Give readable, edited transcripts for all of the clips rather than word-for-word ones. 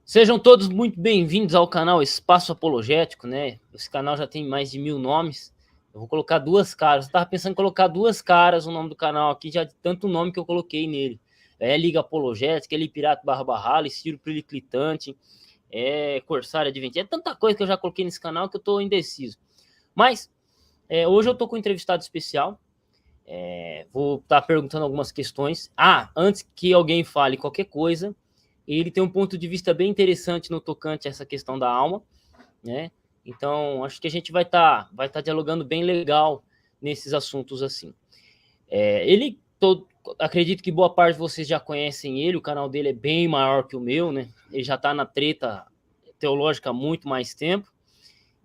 Sejam todos muito bem-vindos ao canal Espaço Apologético, né? Esse canal já tem mais de 1000 nomes. Eu vou colocar duas caras. Eu tava pensando em colocar duas caras no nome do canal aqui, já de tanto nome que eu coloquei nele. É Liga Apologética, é Pirata Barra Barrala, Estilo Periclitante, é Corsário Adventista. É tanta coisa que eu já coloquei nesse canal que eu tô indeciso. Mas, hoje eu tô com um entrevistado especial. Vou estar perguntando algumas questões. Antes que alguém fale qualquer coisa, ele tem um ponto de vista bem interessante no tocante a essa questão da alma, né? Então, acho que a gente vai tá dialogando bem legal nesses assuntos assim. Acredito que boa parte de vocês já conhecem ele, o canal dele é bem maior que o meu, né? Ele já está na treta teológica há muito mais tempo,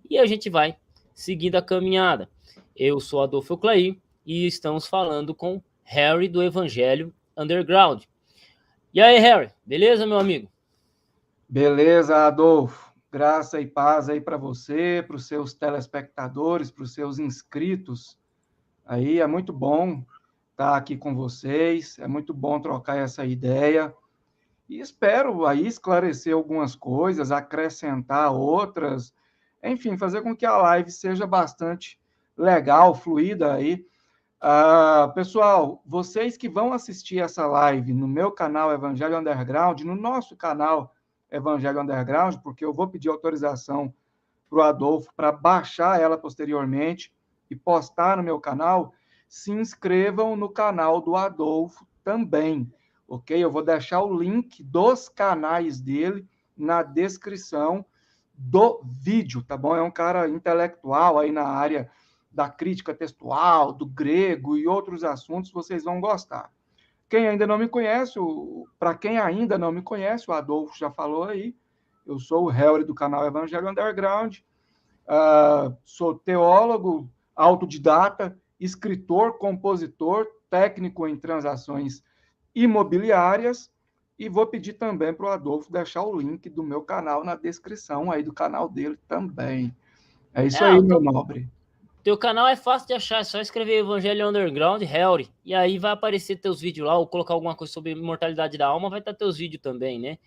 e a gente vai seguindo a caminhada. Eu sou Adolfo Clay e estamos falando com Harry do Evangelho Underground. E aí, Harry, beleza, meu amigo? Beleza, Adolfo. Graça e paz aí para você, para os seus telespectadores, para os seus inscritos. Aí é muito bom estar aqui com vocês, é muito bom trocar essa ideia. E espero aí esclarecer algumas coisas, acrescentar outras, enfim, fazer com que a live seja bastante legal, fluida aí. Pessoal, vocês que vão assistir essa live no meu canal Evangelho Underground, no nosso canal Evangelho Underground, porque eu vou pedir autorização para o Adolfo para baixar ela posteriormente e postar no meu canal, se inscrevam no canal do Adolfo também, ok? Eu vou deixar o link dos canais dele na descrição do vídeo, tá bom? É um cara intelectual aí na área da crítica textual, do grego e outros assuntos, vocês vão gostar. Quem ainda não me conhece, para quem ainda não me conhece, o Adolfo já falou aí, eu sou o Harry do canal Evangelho Underground, sou teólogo, autodidata, escritor, compositor, técnico em transações imobiliárias, e vou pedir também para o Adolfo deixar o link do meu canal na descrição aí do canal dele também. É isso aí, meu nobre. Teu canal é fácil de achar, é só escrever Evangelho Underground, Harry, e aí vai aparecer teus vídeos lá, ou colocar alguma coisa sobre imortalidade da alma, vai estar teus vídeos também, né?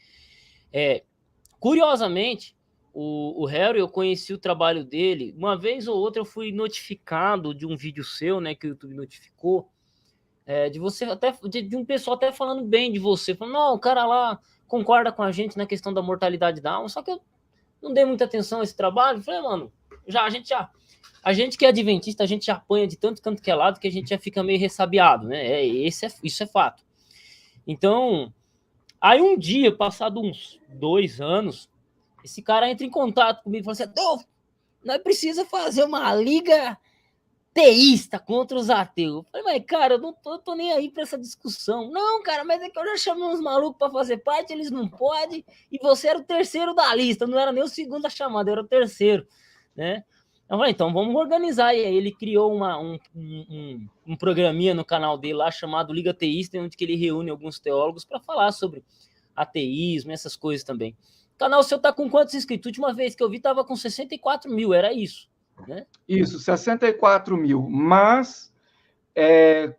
Curiosamente, o Harry, eu conheci o trabalho dele, uma vez ou outra eu fui notificado de um vídeo seu, né, que o YouTube notificou, de você até, de um pessoal até falando bem de você, falando, não, o cara lá concorda com a gente na questão da mortalidade da alma, só que eu não dei muita atenção a esse trabalho, falei, mano, a gente que é adventista, a gente já apanha de tanto canto que é lado que a gente já fica meio ressabiado, né? Isso é fato. Então, aí um dia, passado uns 2 anos, esse cara entra em contato comigo e fala assim, Adolfo, nós precisamos fazer uma liga teísta contra os ateus. Eu falei, mas cara, eu não tô nem aí pra essa discussão. Não, cara, mas é que eu já chamei uns malucos pra fazer parte, eles não podem, e você era o terceiro da lista, não era nem o segundo a chamada, era o terceiro, né? Eu falei, então vamos organizar. E aí ele criou um programinha no canal dele lá chamado Liga Teísta, onde que ele reúne alguns teólogos para falar sobre ateísmo, essas coisas também. O canal seu tá com quantos inscritos? A última vez que eu vi tava com 64 mil, era isso, né? Isso, 64 mil. Mas,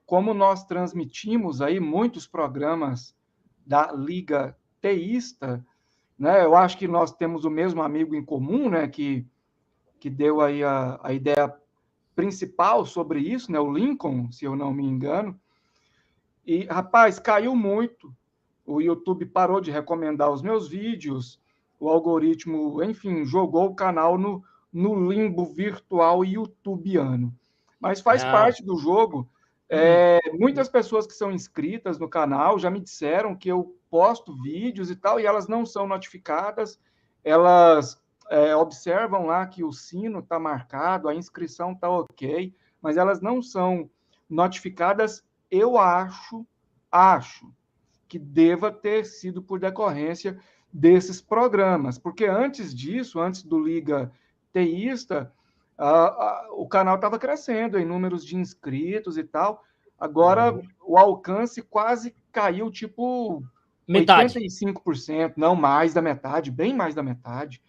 como nós transmitimos aí muitos programas da Liga Teísta, né, eu acho que nós temos o mesmo amigo em comum, né, que deu aí a ideia principal sobre isso, né, o Lincoln, se eu não me engano. E, rapaz, caiu muito. O YouTube parou de recomendar os meus vídeos, o algoritmo, enfim, jogou o canal no limbo virtual youtubiano. Mas faz parte do jogo. Muitas pessoas que são inscritas no canal já me disseram que eu posto vídeos e tal, e elas não são notificadas, elas observam lá que o sino está marcado, a inscrição está ok, mas elas não são notificadas. Eu acho que deva ter sido por decorrência desses programas, porque antes disso, antes do Liga Teísta, o canal estava crescendo em números de inscritos e tal. Agora o alcance quase caiu, tipo, metade. 85%, não mais da metade, bem mais da metade,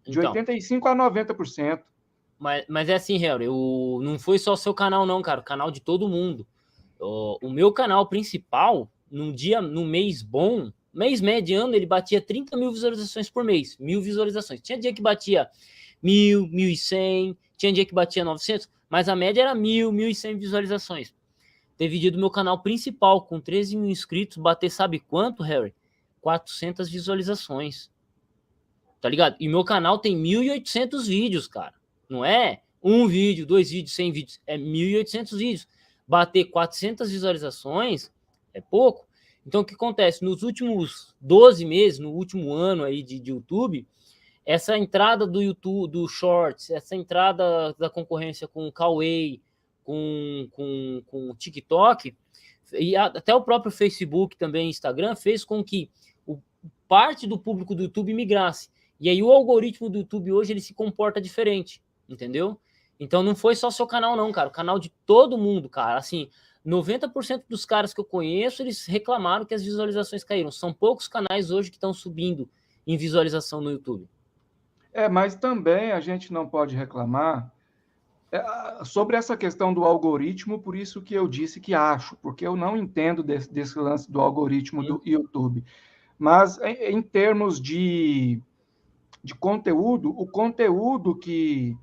de Então, 85% a 90%. Mas é assim, Harry, não foi só o seu canal não, cara, o canal de todo mundo. O meu canal principal, no mês bom, Mês mediano, ele batia 30 mil visualizações por mês. 1.000 visualizações. Tinha dia que batia 1.000, 1.100, tinha dia que batia 900, mas a média era 1.000, 1.100 visualizações. Teve dia do meu canal principal, com 13 mil inscritos, bater sabe quanto, Harry? 400 visualizações. Tá ligado? E meu canal tem 1.800 vídeos, cara. Não é um vídeo, 2 vídeos, 100 vídeos. É 1.800 vídeos. Bater 400 visualizações é pouco. Então, o que acontece? Nos últimos 12 meses, no último ano aí de YouTube, essa entrada do YouTube, do Shorts, essa entrada da concorrência com o Kawaii, com o TikTok, e até o próprio Facebook também, Instagram, fez com que parte do público do YouTube migrasse. E aí o algoritmo do YouTube hoje, ele se comporta diferente, entendeu? Então não foi só seu canal não, cara, o canal de todo mundo, cara, assim, 90% dos caras que eu conheço, eles reclamaram que as visualizações caíram. São poucos canais hoje que estão subindo em visualização no YouTube. Mas também a gente não pode reclamar sobre essa questão do algoritmo, por isso que eu disse que acho, porque eu não entendo desse lance do algoritmo do YouTube. Mas em termos de conteúdo, o conteúdo que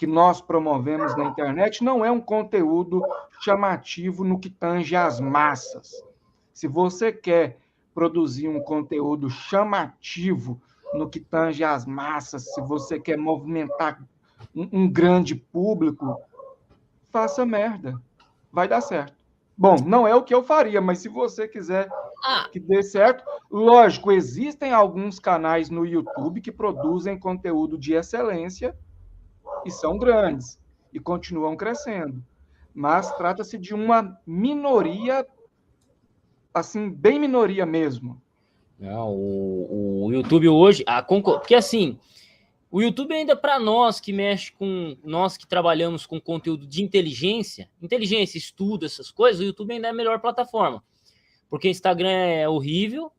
nós promovemos na internet não é um conteúdo chamativo no que tange às massas. Se você quer produzir um conteúdo chamativo no que tange às massas, se você quer movimentar um grande público, faça merda. Vai dar certo. Bom, não é o que eu faria, mas se você quiser que dê certo, lógico, existem alguns canais no YouTube que produzem conteúdo de excelência e são grandes e continuam crescendo. Mas trata-se de uma minoria, assim, bem minoria mesmo. Não, o YouTube hoje, porque assim, o YouTube ainda para nós que mexe com, nós que trabalhamos com conteúdo de inteligência, estudo, essas coisas, o YouTube ainda é a melhor plataforma. Porque Instagram é horrível,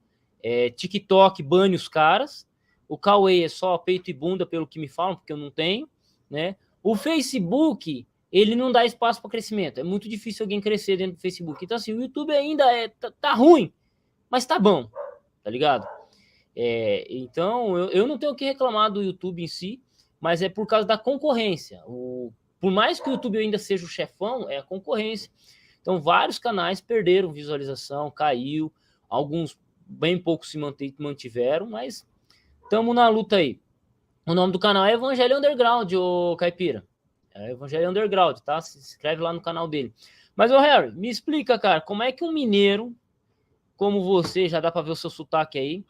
TikTok bane os caras, o Kawaii é só peito e bunda, pelo que me falam, porque eu não tenho, né? O Facebook, ele não dá espaço para crescimento, é muito difícil alguém crescer dentro do Facebook. Então, assim, o YouTube ainda tá ruim, mas tá bom, tá ligado? Então, eu não tenho o que reclamar do YouTube em si, mas é por causa da concorrência. Por mais que o YouTube ainda seja o chefão, é a concorrência. Então, vários canais perderam visualização, caiu, alguns bem poucos se mantiveram, mas estamos na luta aí. O nome do canal é Evangelho Underground, ô Caipira. É Evangelho Underground, tá? Se inscreve lá no canal dele. Mas, ô Harry, me explica, cara, como é que um mineiro, como você, já dá para ver o seu sotaque aí,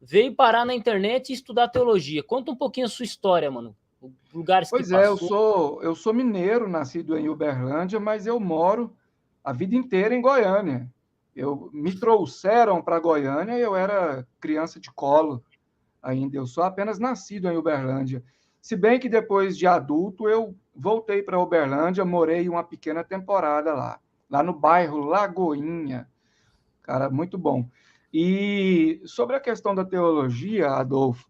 veio parar na internet e estudar teologia? Conta um pouquinho a sua história, mano. Lugares que passou. Eu sou mineiro, nascido em Uberlândia, mas eu moro a vida inteira em Goiânia. Me trouxeram para Goiânia, eu era criança de colo ainda. Eu sou apenas nascido em Uberlândia. Se bem que depois de adulto eu voltei para Uberlândia, morei uma pequena temporada lá no bairro Lagoinha. Cara, muito bom. E sobre a questão da teologia, Adolfo,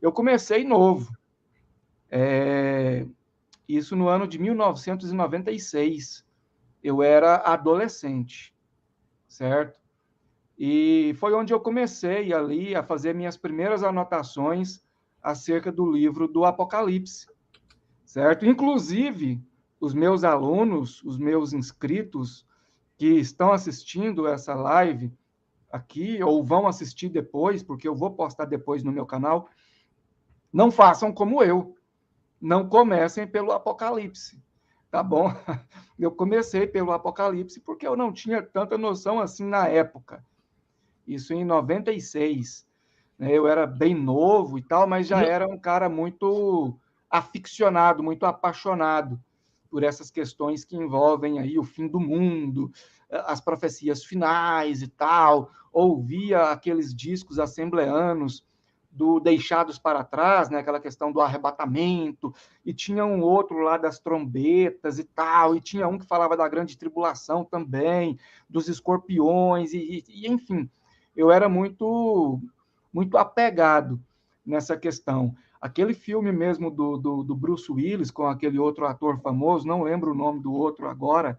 eu comecei novo. Isso no ano de 1996. Eu era adolescente, certo? E foi onde eu comecei ali a fazer minhas primeiras anotações acerca do livro do Apocalipse, certo? Inclusive, os meus alunos, os meus inscritos que estão assistindo essa live aqui, ou vão assistir depois, porque eu vou postar depois no meu canal, não façam como eu. Não comecem pelo Apocalipse, tá bom? Eu comecei pelo Apocalipse porque eu não tinha tanta noção assim na época. Isso em 96. Né? Eu era bem novo e tal, mas já era um cara muito aficionado, muito apaixonado por essas questões que envolvem aí o fim do mundo, as profecias finais e tal. Ouvia aqueles discos assembleanos do Deixados para Trás, né? Aquela questão do arrebatamento, e tinha um outro lá das trombetas e tal, e tinha um que falava da grande tribulação também, dos escorpiões, e enfim, eu era muito, muito apegado nessa questão. Aquele filme mesmo do Bruce Willis, com aquele outro ator famoso, não lembro o nome do outro agora,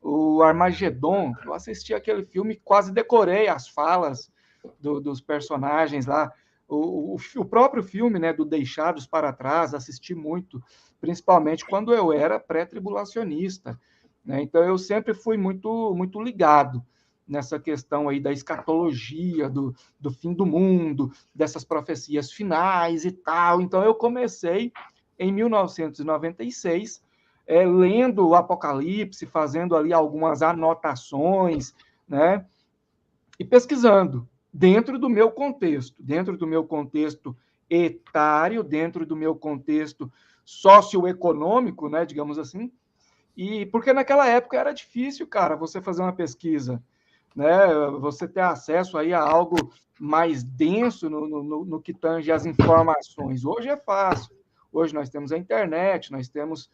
o Armagedon, eu assisti aquele filme, quase decorei as falas dos personagens lá. O próprio filme, né, do Deixados para Trás, assisti muito, principalmente quando eu era pré-tribulacionista, né? Então eu sempre fui muito ligado nessa questão aí da escatologia, do fim do mundo, dessas profecias finais e tal. Então eu comecei em 1996, lendo o Apocalipse, fazendo ali algumas anotações, né? E pesquisando dentro do meu contexto etário, dentro do meu contexto socioeconômico, né, digamos assim, e porque naquela época era difícil, cara, você fazer uma pesquisa, né, você ter acesso aí a algo mais denso no que tange as informações. Hoje é fácil. Hoje nós temos a internet, nós temos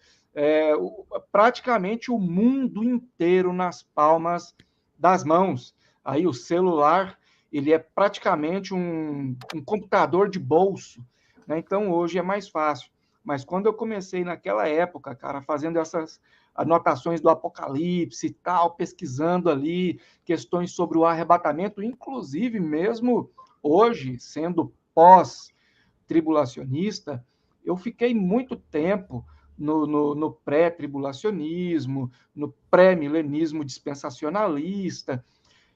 praticamente o mundo inteiro nas palmas das mãos. Aí o celular, ele é praticamente um computador de bolso, né? Então hoje é mais fácil. Mas quando eu comecei naquela época, cara, fazendo essas anotações do Apocalipse e tal, pesquisando ali questões sobre o arrebatamento, inclusive mesmo hoje, sendo pós-tribulacionista, eu fiquei muito tempo no pré-tribulacionismo, no pré-milenismo dispensacionalista.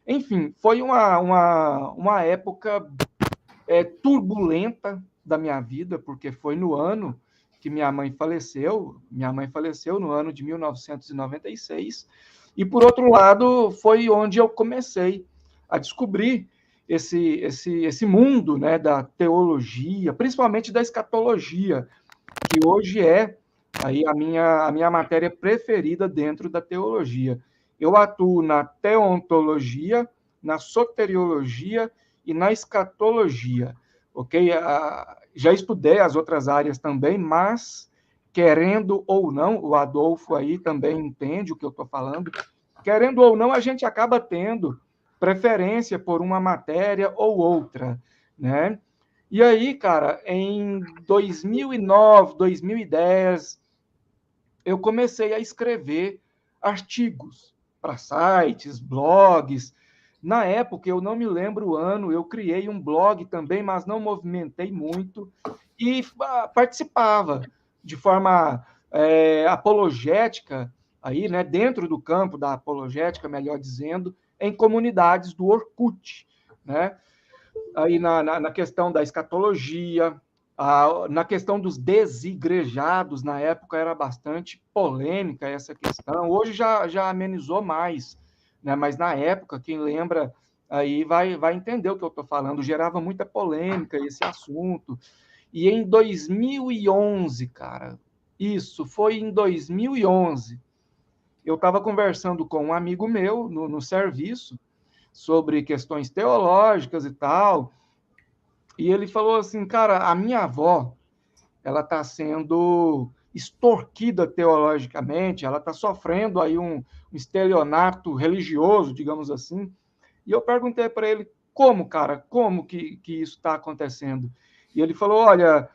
Enfim, foi uma época turbulenta da minha vida, porque foi no ano que minha mãe faleceu. Minha mãe faleceu no ano de 1996. E, por outro lado, foi onde eu comecei a descobrir esse mundo, né, da teologia, principalmente da escatologia, que hoje é aí a minha matéria preferida dentro da teologia. Eu atuo na teontologia, na soteriologia e na escatologia, ok? Já estudei as outras áreas também, mas, querendo ou não, o Adolfo aí também entende o que eu estou falando, querendo ou não, a gente acaba tendo preferência por uma matéria ou outra, né? E aí, cara, em 2009, 2010, eu comecei a escrever artigos para sites, blogs. Na época, eu não me lembro o ano, eu criei um blog também, mas não movimentei muito e participava de forma apologética, aí, né, dentro do campo da apologética, melhor dizendo, em comunidades do Orkut, né? Aí na questão da escatologia, na questão dos desigrejados, na época era bastante polêmica essa questão. Hoje já amenizou mais, né? Mas na época, quem lembra aí vai entender o que eu estou falando. Gerava muita polêmica esse assunto. E em 2011, cara, isso foi em 2011, eu estava conversando com um amigo meu no serviço sobre questões teológicas e tal. E ele falou assim, cara, a minha avó, ela está sendo extorquida teologicamente, ela está sofrendo aí um estelionato religioso, digamos assim. E eu perguntei para ele, como, cara, como que isso está acontecendo? E ele falou, olha,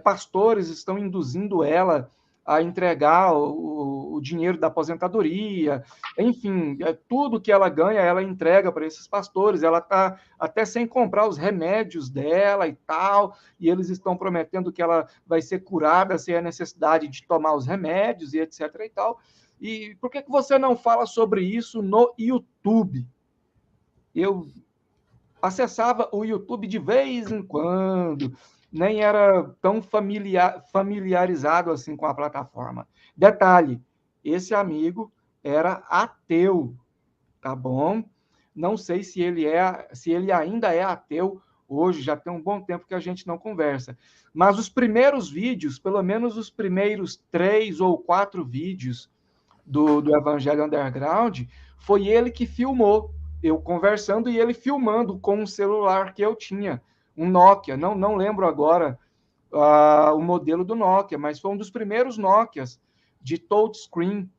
pastores estão induzindo ela a entregar o dinheiro da aposentadoria, enfim, tudo que ela ganha, ela entrega para esses pastores, ela está até sem comprar os remédios dela e tal, e eles estão prometendo que ela vai ser curada sem a necessidade de tomar os remédios e etc. e tal. E por que você não fala sobre isso no YouTube? Eu acessava o YouTube de vez em quando, nem era tão familiarizado assim com a plataforma. Detalhe, esse amigo era ateu, tá bom? Não sei se ele ainda é ateu hoje, já tem um bom tempo que a gente não conversa. Mas os primeiros vídeos, pelo menos os primeiros 3 ou 4 vídeos do Evangelho Underground, foi ele que filmou, eu conversando e ele filmando com um celular que eu tinha, um Nokia, não lembro agora o modelo do Nokia, mas foi um dos primeiros Nokias de touchscreen,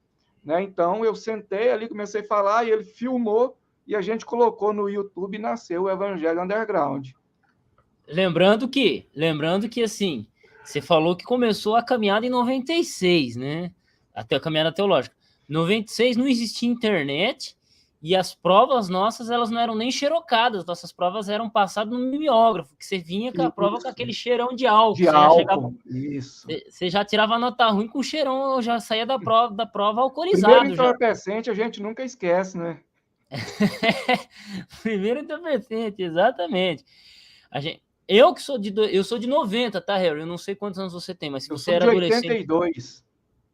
né? Então eu sentei ali, comecei a falar e ele filmou e a gente colocou no YouTube e nasceu o Evangelho Underground. Lembrando que assim, você falou que começou a caminhada em 96, né? Até a caminhada teológica. 96 não existia internet E as provas nossas, elas não eram nem xerocadas, nossas provas eram passadas no mimeógrafo, que você vinha com a prova com aquele cheirão de álcool. De álcool, isso. Você já tirava nota ruim com cheirão, já saía da prova Primeiro alcoolizado. entorpecente a gente nunca esquece, né? Primeiro entorpecente, exatamente. Eu sou de 90, tá, Harry? Eu não sei quantos anos você tem, mas se Eu você sou era de adolescente... 82.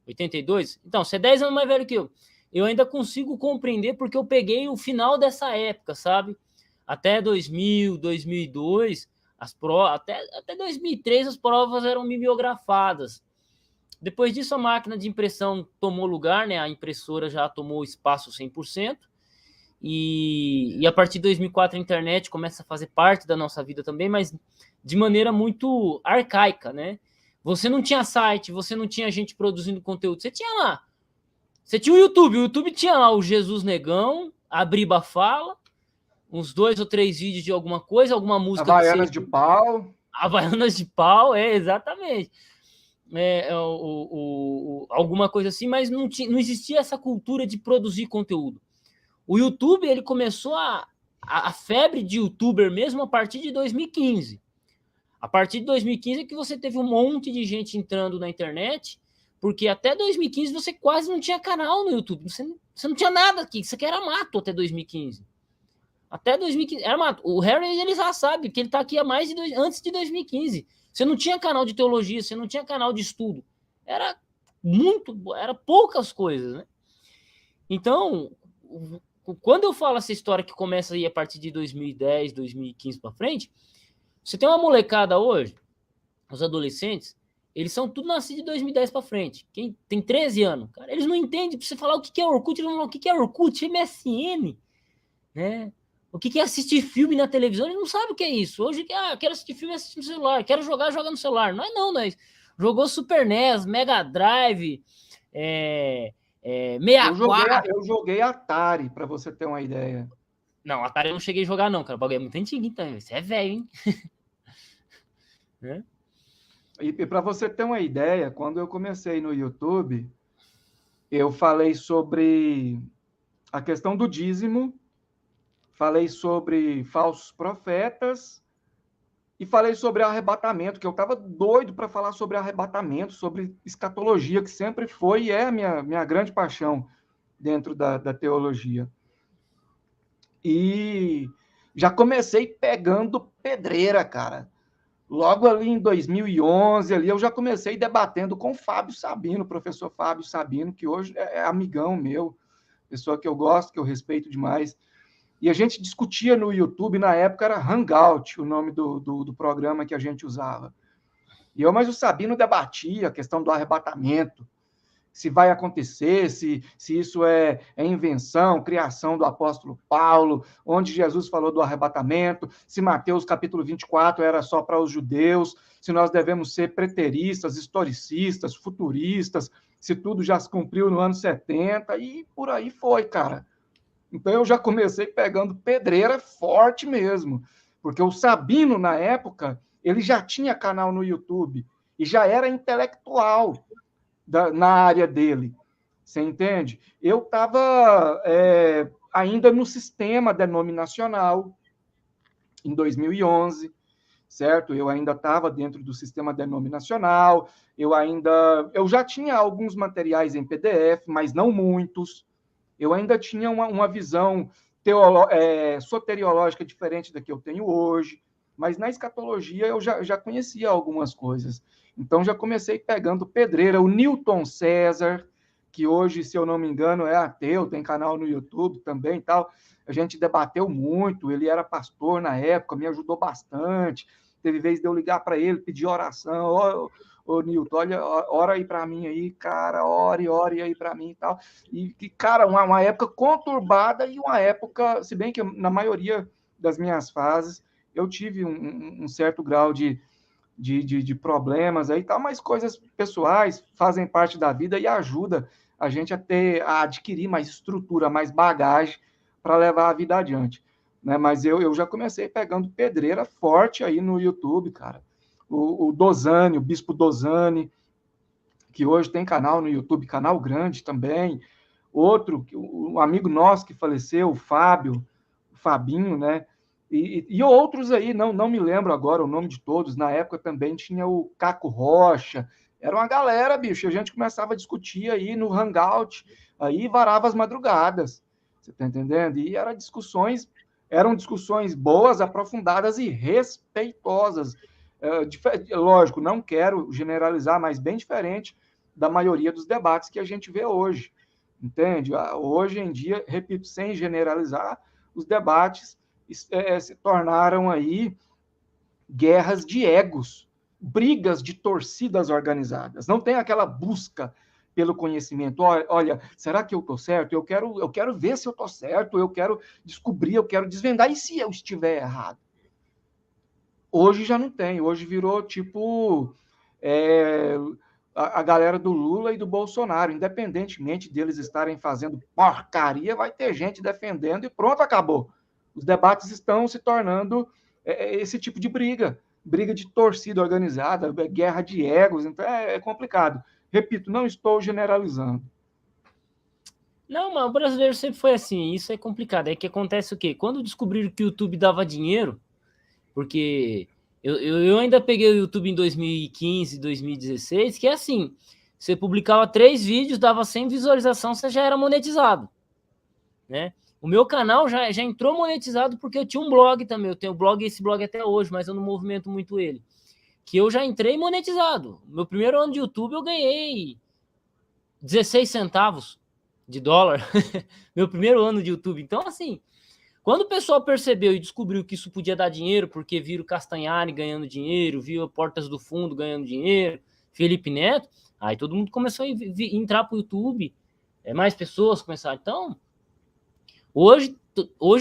82? Então, você é 10 anos mais velho que eu. Eu ainda consigo compreender porque eu peguei o final dessa época, sabe? Até 2000, 2002, até 2003 as provas eram mimeografadas. Depois disso, a máquina de impressão tomou lugar, né? A impressora já tomou espaço 100%. E a partir de 2004 a internet começa a fazer parte da nossa vida também, mas de maneira muito arcaica, né? Você não tinha site, você não tinha gente produzindo conteúdo, você tinha lá. Você tinha o YouTube tinha lá o Jesus Negão, a Briba Fala, uns 2 ou 3 vídeos de alguma coisa, alguma música Havaianas de pau. Havaianas de pau, exatamente. Alguma coisa assim, mas não existia essa cultura de produzir conteúdo. O YouTube, ele começou a febre de youtuber mesmo a partir de 2015. A partir de 2015 é que você teve um monte de gente entrando na internet, porque até 2015 você quase não tinha canal no YouTube. Você não tinha nada aqui, isso aqui era mato até 2015. Até 2015 era mato. O Harry, ele já sabe que ele está aqui antes de 2015. Você não tinha canal de teologia, você não tinha canal de estudo. Era poucas coisas, né? Então, quando eu falo essa história que começa aí a partir de 2010, 2015 para frente, você tem uma molecada hoje, os adolescentes, eles são tudo nascidos de 2010 para frente. Quem tem 13 anos, cara, eles não entendem. Pra você falar o que é Orkut, eles não falam o que é Orkut, MSN, né? O que é assistir filme na televisão, eles não sabem o que é isso. Hoje, quero assistir filme, assistir no celular. Quero jogar, joga no celular. Não é isso. Jogou Super NES, Mega Drive, 64. Eu joguei Atari, para você ter uma ideia. Não, Atari eu não cheguei a jogar, não, cara. O bagulho é muito antigo, então. Você é velho, hein? Né? E para você ter uma ideia, quando eu comecei no YouTube, eu falei sobre a questão do dízimo, falei sobre falsos profetas e falei sobre arrebatamento, que eu estava doido para falar sobre arrebatamento, sobre escatologia, que sempre foi e é a minha grande paixão dentro da teologia. E já comecei pegando pedreira, cara. Logo ali em 2011, ali, eu já comecei debatendo com o Fábio Sabino, o professor Fábio Sabino, que hoje é amigão meu, pessoa que eu gosto, que eu respeito demais. E a gente discutia no YouTube, na época era Hangout, o nome do programa que a gente usava. Mas o Sabino debatia a questão do arrebatamento, se vai acontecer, se isso é invenção, criação do apóstolo Paulo, onde Jesus falou do arrebatamento, se Mateus capítulo 24 era só para os judeus, se nós devemos ser preteristas, historicistas, futuristas, se tudo já se cumpriu no ano 70, e por aí foi, cara. Então eu já comecei pegando pedreira forte mesmo, porque o Sabino, na época, ele já tinha canal no YouTube e já era intelectual na área dele. Você entende? Eu estava ainda no sistema denominacional em 2011, certo? Eu ainda estava dentro do sistema denominacional, eu já tinha alguns materiais em PDF, mas não muitos. Eu ainda tinha uma visão soteriológica diferente da que eu tenho hoje, mas na escatologia eu já conhecia algumas coisas. Então já comecei pegando pedreira. O Newton César, que hoje, se eu não me engano, é ateu, tem canal no YouTube também e tal. A gente debateu muito, ele era pastor na época, me ajudou bastante. Teve vez de eu ligar para ele, pedir oração. Ô, Nilton, olha, ora aí para mim aí, cara, ore aí para mim e tal. E, cara, uma época conturbada e uma época, se bem que na maioria das minhas fases eu tive um certo grau de problemas aí e tal, mas coisas pessoais fazem parte da vida e ajuda a gente a adquirir mais estrutura, mais bagagem para levar a vida adiante. Né? Mas eu já comecei pegando pedreira forte aí no YouTube, cara. O Dosani, o Bispo Dosani, que hoje tem canal no YouTube, canal grande também. outro, um amigo nosso que faleceu, o Fábio, o Fabinho, né? E outros aí, não me lembro agora o nome de todos. Na época também tinha o Caco Rocha. Era uma galera, bicho. A gente começava a discutir aí no Hangout, aí varava as madrugadas. Você tá entendendo? E eram discussões boas, aprofundadas e respeitosas. Lógico, não quero generalizar, mas bem diferente da maioria dos debates que a gente vê hoje. Entende? Hoje em dia, repito, sem generalizar, os debates se tornaram aí guerras de egos, brigas de torcidas organizadas. Não tem aquela busca pelo conhecimento. Olha, será que eu estou certo? Eu quero ver se eu estou certo, eu quero descobrir, eu quero desvendar, e se eu estiver errado? Hoje já não tem, hoje virou tipo a galera do Lula e do Bolsonaro, independentemente deles estarem fazendo porcaria, vai ter gente defendendo e pronto, acabou. Os debates estão se tornando esse tipo de briga de torcida organizada, guerra de egos, então é complicado. Repito, não estou generalizando. Não, mas o brasileiro sempre foi assim, isso é complicado. É que acontece o quê? Quando descobriram que o YouTube dava dinheiro, porque eu ainda peguei o YouTube em 2015, 2016, que é assim, você publicava 3 vídeos, dava 100 visualização, você já era monetizado, né? O meu canal já entrou monetizado porque eu tinha um blog também, eu tenho blog, esse blog até hoje, mas eu não movimento muito ele, que eu já entrei monetizado. Meu primeiro ano de YouTube eu ganhei 16 centavos de dólar, meu primeiro ano de YouTube. Então, assim, quando o pessoal percebeu e descobriu que isso podia dar dinheiro, porque viram o Castanhari ganhando dinheiro, viu Portas do Fundo ganhando dinheiro, Felipe Neto, aí todo mundo começou a entrar para o YouTube, mais pessoas começaram. Então, hoje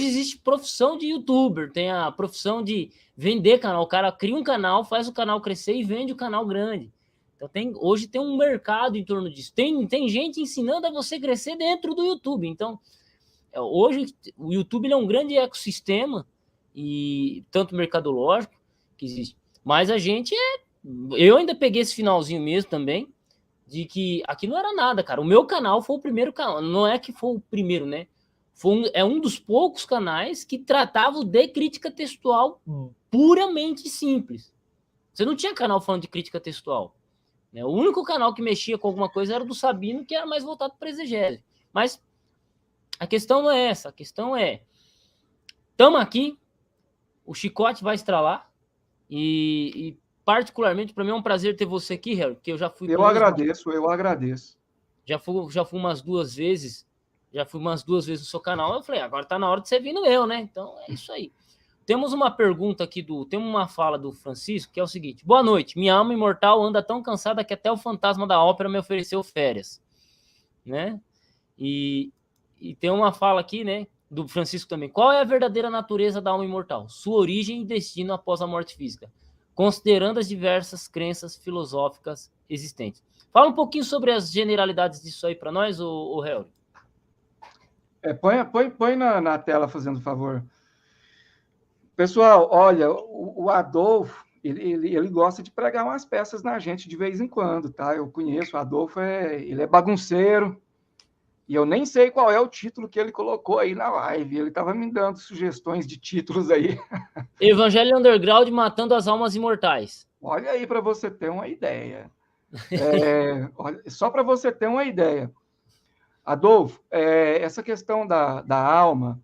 existe profissão de youtuber, tem a profissão de vender canal. O cara cria um canal, faz o canal crescer e vende o canal grande. Então hoje tem um mercado em torno disso. Tem gente ensinando a você crescer dentro do YouTube. Então, hoje o YouTube é um grande ecossistema, e tanto mercadológico que existe. Mas a gente eu ainda peguei esse finalzinho mesmo também, de que aqui não era nada, cara. O meu canal foi o primeiro canal, não é que foi o primeiro, né? É um dos poucos canais que tratavam de crítica textual puramente simples. Você não tinha canal falando de crítica textual, né? O único canal que mexia com alguma coisa era o do Sabino, que era mais voltado para exegese. Mas a questão não é essa, a questão é, estamos aqui, o chicote vai estralar, e particularmente para mim é um prazer ter você aqui, Harry, porque eu já fui... Eu agradeço. Já fui umas 2 vezes, no seu canal, eu falei, agora tá na hora de você vir no meu, né? Então é isso aí. Temos uma pergunta aqui, temos uma fala do Francisco, que é o seguinte: boa noite, minha alma imortal anda tão cansada que até o fantasma da ópera me ofereceu férias, né? E tem uma fala aqui, né, do Francisco também. Qual é a verdadeira natureza da alma imortal? Sua origem e destino após a morte física, considerando as diversas crenças filosóficas existentes. Fala um pouquinho sobre as generalidades disso aí para nós, o Helry. Põe na tela, fazendo favor. Pessoal, olha, o Adolfo, ele gosta de pregar umas peças na gente de vez em quando, tá? Eu conheço o Adolfo, ele é bagunceiro, e eu nem sei qual é o título que ele colocou aí na live. Ele estava me dando sugestões de títulos aí. Evangelho Underground matando as almas imortais. Olha aí para você ter uma ideia. Só para você ter uma ideia. Adolfo, essa questão da alma,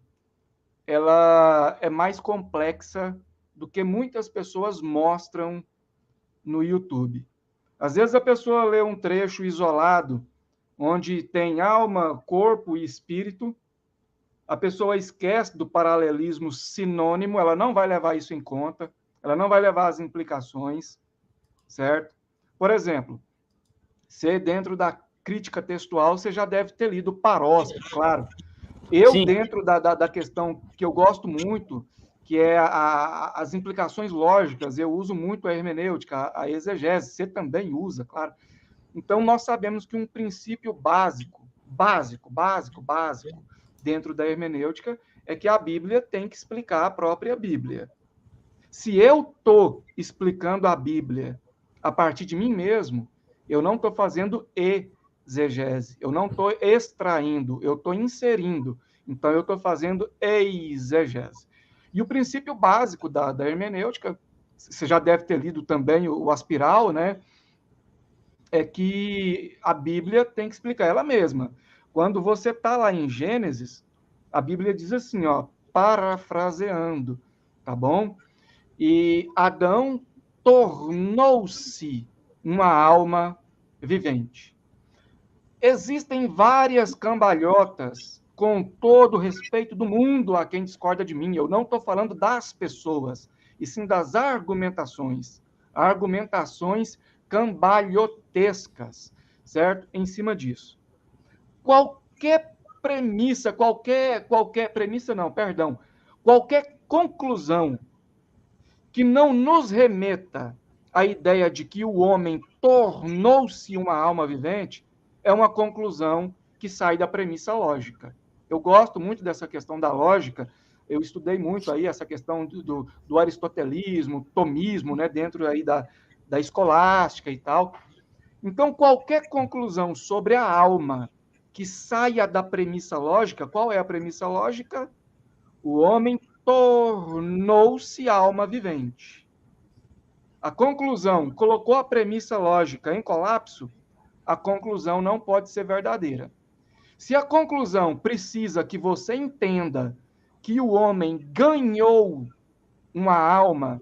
ela é mais complexa do que muitas pessoas mostram no YouTube. Às vezes a pessoa lê um trecho isolado, onde tem alma, corpo e espírito, a pessoa esquece do paralelismo sinônimo, ela não vai levar isso em conta, ela não vai levar as implicações, certo? Por exemplo, você dentro da crítica textual, você já deve ter lido Paróspo, claro. Sim. Dentro da questão que eu gosto muito, que é as implicações lógicas, eu uso muito a hermenêutica, a exegese, você também usa, claro. Então, nós sabemos que um princípio básico, dentro da hermenêutica, é que a Bíblia tem que explicar a própria Bíblia. Se eu estou explicando a Bíblia a partir de mim mesmo, eu não estou fazendo exegese. Eu não estou extraindo, eu estou inserindo. Então, eu estou fazendo exegese. E o princípio básico da hermenêutica, você já deve ter lido também o Aspiral, né? É que a Bíblia tem que explicar ela mesma. Quando você está lá em Gênesis, a Bíblia diz assim, ó, parafraseando, tá bom? E Adão tornou-se uma alma vivente. Existem várias cambalhotas, com todo o respeito do mundo a quem discorda de mim. Eu não estou falando das pessoas, e sim das argumentações. Argumentações cambalhotescas, certo? Em cima disso. Qualquer premissa, qualquer premissa não, perdão, qualquer conclusão que não nos remeta à ideia de que o homem tornou-se uma alma vivente, é uma conclusão que sai da premissa lógica. Eu gosto muito dessa questão da lógica, eu estudei muito aí essa questão do aristotelismo, tomismo, né, dentro aí da escolástica e tal. Então, qualquer conclusão sobre a alma que saia da premissa lógica, qual é a premissa lógica? O homem tornou-se alma vivente. A conclusão colocou a premissa lógica em colapso, a conclusão não pode ser verdadeira. Se a conclusão precisa que você entenda que o homem ganhou uma alma,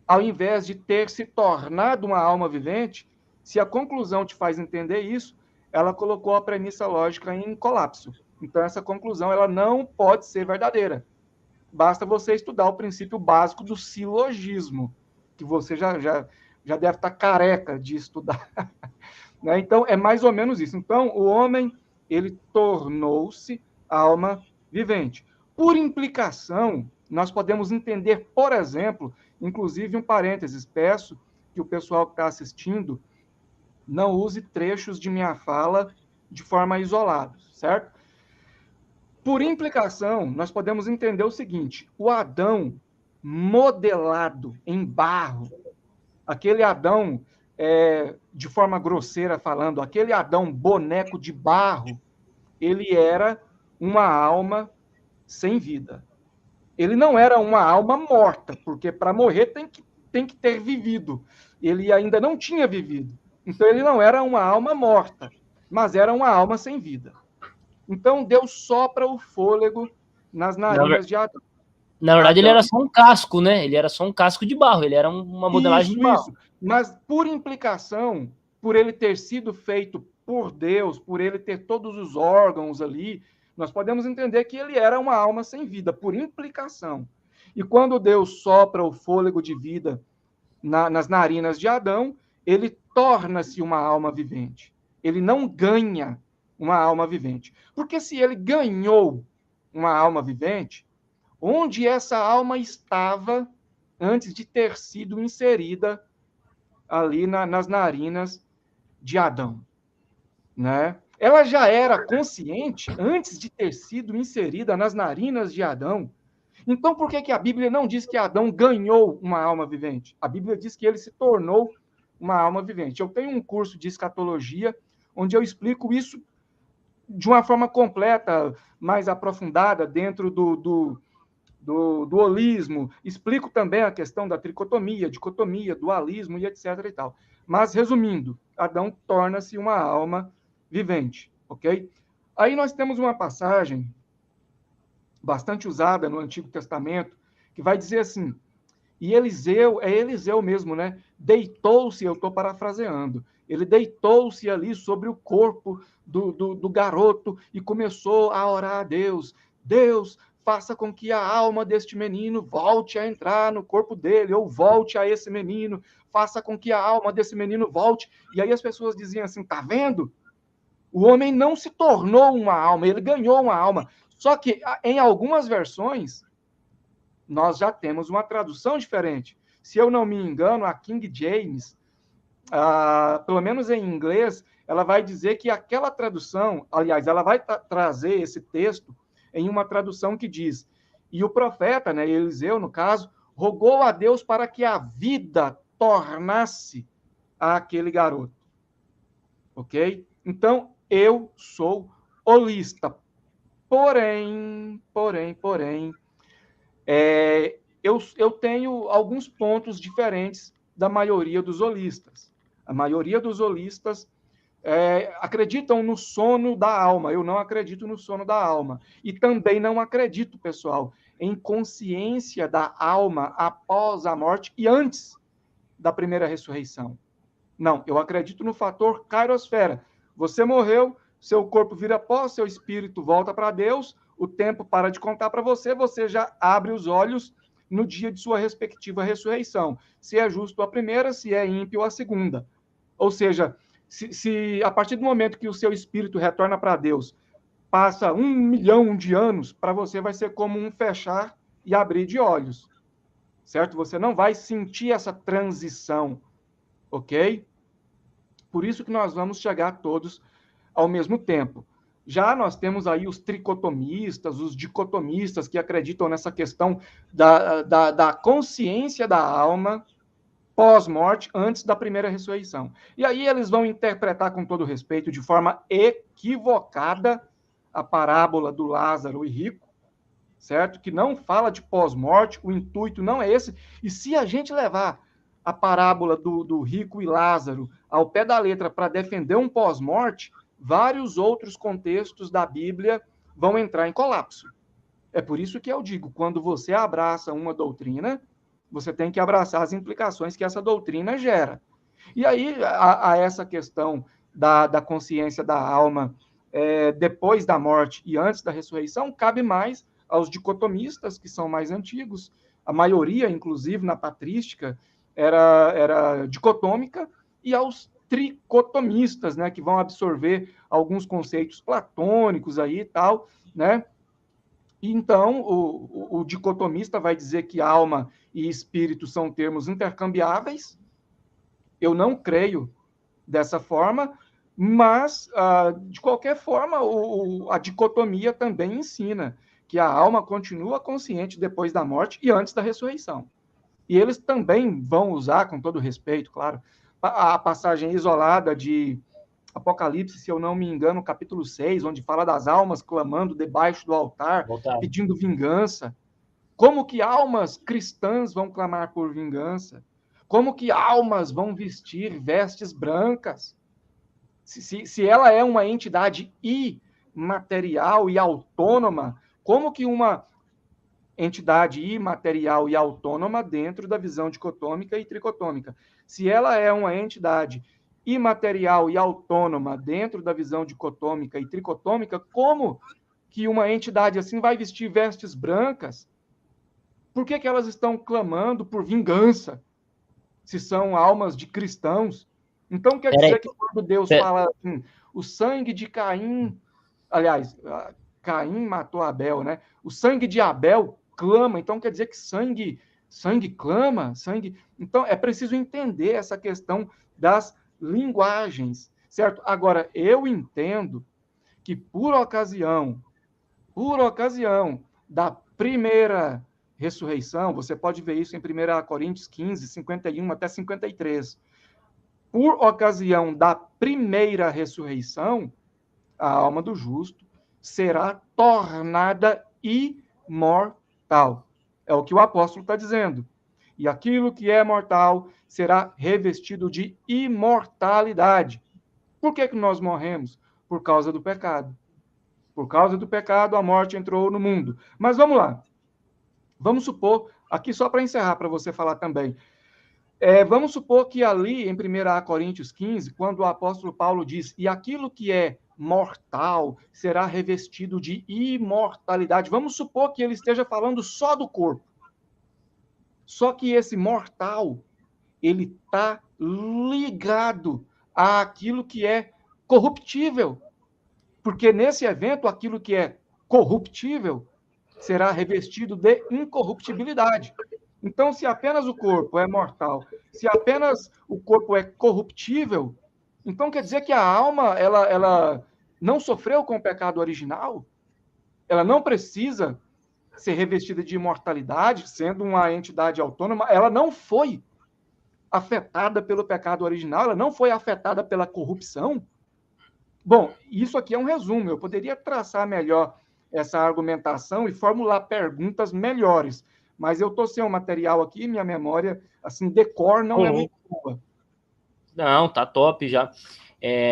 ao invés de ter se tornado uma alma vivente, se a conclusão te faz entender isso, ela colocou a premissa lógica em colapso. Então, essa conclusão ela não pode ser verdadeira. Basta você estudar o princípio básico do silogismo, que você já deve estar careca de estudar. Né? Então, é mais ou menos isso. Então, o homem, ele tornou-se alma vivente. Por implicação, nós podemos entender, por exemplo, inclusive um parênteses, peço que o pessoal que está assistindo não use trechos de minha fala de forma isolada, certo? Por implicação, nós podemos entender o seguinte: o Adão modelado em barro, aquele Adão, de forma grosseira falando, aquele Adão boneco de barro, ele era uma alma sem vida. Ele não era uma alma morta, porque para morrer tem que ter vivido. Ele ainda não tinha vivido. Então ele não era uma alma morta, mas era uma alma sem vida. Então Deus sopra o fôlego nas narinas de Adão. Na verdade, ele era só um casco, né? Ele era só um casco de barro, ele era uma modelagem de barro. Isso. Mas por implicação, por ele ter sido feito por Deus, por ele ter todos os órgãos ali, nós podemos entender que ele era uma alma sem vida, por implicação. E quando Deus sopra o fôlego de vida nas narinas de Adão, ele torna-se uma alma vivente. Ele não ganha uma alma vivente. Porque se ele ganhou uma alma vivente, onde essa alma estava antes de ter sido inserida ali nas narinas de Adão, né? Ela já era consciente antes de ter sido inserida nas narinas de Adão. Então, por que a Bíblia não diz que Adão ganhou uma alma vivente? A Bíblia diz que ele se tornou uma alma vivente. Eu tenho um curso de escatologia onde eu explico isso de uma forma completa, mais aprofundada, dentro do holismo. Explico também a questão da tricotomia, dicotomia, dualismo e etc. e tal. Mas, resumindo, Adão torna-se uma alma vivente, ok? Aí nós temos uma passagem bastante usada no Antigo Testamento, que vai dizer assim, e Eliseu, é Eliseu mesmo, né? Deitou-se, eu estou parafraseando, ele deitou-se ali sobre o corpo do garoto e começou a orar a Deus. Deus, faça com que a alma deste menino volte a entrar no corpo dele, ou volte a esse menino, faça com que a alma desse menino volte. E aí as pessoas diziam assim, tá vendo? O homem não se tornou uma alma, ele ganhou uma alma. Só que em algumas versões, nós já temos uma tradução diferente. Se eu não me engano, a King James, pelo menos em inglês, ela vai dizer que aquela tradução, aliás, ela vai trazer esse texto em uma tradução que diz, e o profeta, né, Eliseu, no caso, rogou a Deus para que a vida tornasse aquele garoto. Ok? Então, eu sou holista. Porém, eu tenho alguns pontos diferentes da maioria dos holistas. A maioria dos holistas acreditam no sono da alma. Eu não acredito no sono da alma. E também não acredito, pessoal, em consciência da alma após a morte e antes da primeira ressurreição. Não, eu acredito no fator kairosfera. Você morreu, seu corpo vira pó, seu espírito volta para Deus, o tempo para de contar para você, você já abre os olhos no dia de sua respectiva ressurreição. Se é justo a primeira, se é ímpio a segunda. Ou seja, se a partir do momento que o seu espírito retorna para Deus, passa 1 milhão de anos, para você vai ser como um fechar e abrir de olhos. Certo? Você não vai sentir essa transição, ok? Por isso que nós vamos chegar todos ao mesmo tempo. Já nós temos aí os tricotomistas, os dicotomistas, que acreditam nessa questão da consciência da alma pós-morte, antes da primeira ressurreição. E aí eles vão interpretar, com todo respeito, de forma equivocada, a parábola do Lázaro e rico, certo? Que não fala de pós-morte, o intuito não é esse. E se a gente levar a parábola do rico e Lázaro ao pé da letra para defender um pós-morte, vários outros contextos da Bíblia vão entrar em colapso. É por isso que eu digo, quando você abraça uma doutrina, você tem que abraçar as implicações que essa doutrina gera. E aí, a essa questão da consciência da alma depois da morte e antes da ressurreição, cabe mais aos dicotomistas, que são mais antigos. A maioria, inclusive, na patrística, era dicotômica, e aos tricotomistas, né, que vão absorver alguns conceitos platônicos aí e tal, né? Então, o dicotomista vai dizer que alma e espírito são termos intercambiáveis. Eu não creio dessa forma, mas, de qualquer forma, a dicotomia também ensina que a alma continua consciente depois da morte e antes da ressurreição. E eles também vão usar, com todo respeito, claro, a passagem isolada de Apocalipse, se eu não me engano, capítulo 6, onde fala das almas clamando debaixo do altar, pedindo vingança. Como que almas cristãs vão clamar por vingança? Como que almas vão vestir vestes brancas? Se ela é uma entidade imaterial e autônoma, como que uma entidade imaterial e autônoma dentro da visão dicotômica e tricotômica? Se ela é uma entidade imaterial e autônoma dentro da visão dicotômica e tricotômica, como que uma entidade assim vai vestir vestes brancas? Por que elas estão clamando por vingança, se são almas de cristãos? Então quer dizer que quando Deus fala assim, o sangue de Caim, aliás, Caim matou Abel, né? O sangue de Abel clama, então quer dizer que sangue clama, sangue. Então é preciso entender essa questão das linguagens, certo? Agora, eu entendo que por ocasião da primeira ressurreição, você pode ver isso em 1 Coríntios 15, 51 até 53. Por ocasião da primeira ressurreição, a alma do justo será tornada imortal. É o que o apóstolo está dizendo. E aquilo que é mortal será revestido de imortalidade. Por que nós morremos? Por causa do pecado. Por causa do pecado, a morte entrou no mundo. Mas vamos lá. Vamos supor, aqui só para encerrar, para você falar também. Vamos supor que ali, em 1 Coríntios 15, quando o apóstolo Paulo diz, e aquilo que é mortal será revestido de imortalidade. Vamos supor que ele esteja falando só do corpo. Só que esse mortal, ele está ligado àquilo que é corruptível. Porque nesse evento, aquilo que é corruptível será revestido de incorruptibilidade. Então, se apenas o corpo é mortal, se apenas o corpo é corruptível, então quer dizer que a alma ela não sofreu com o pecado original? Ela não precisa ser revestida de imortalidade, sendo uma entidade autônoma, ela não foi afetada pelo pecado original, ela não foi afetada pela corrupção? Bom, isso aqui é um resumo. Eu poderia traçar melhor essa argumentação e formular perguntas melhores, mas eu estou sem o material aqui, minha memória, assim, decor não é Uhum. muito boa. Não, tá top já.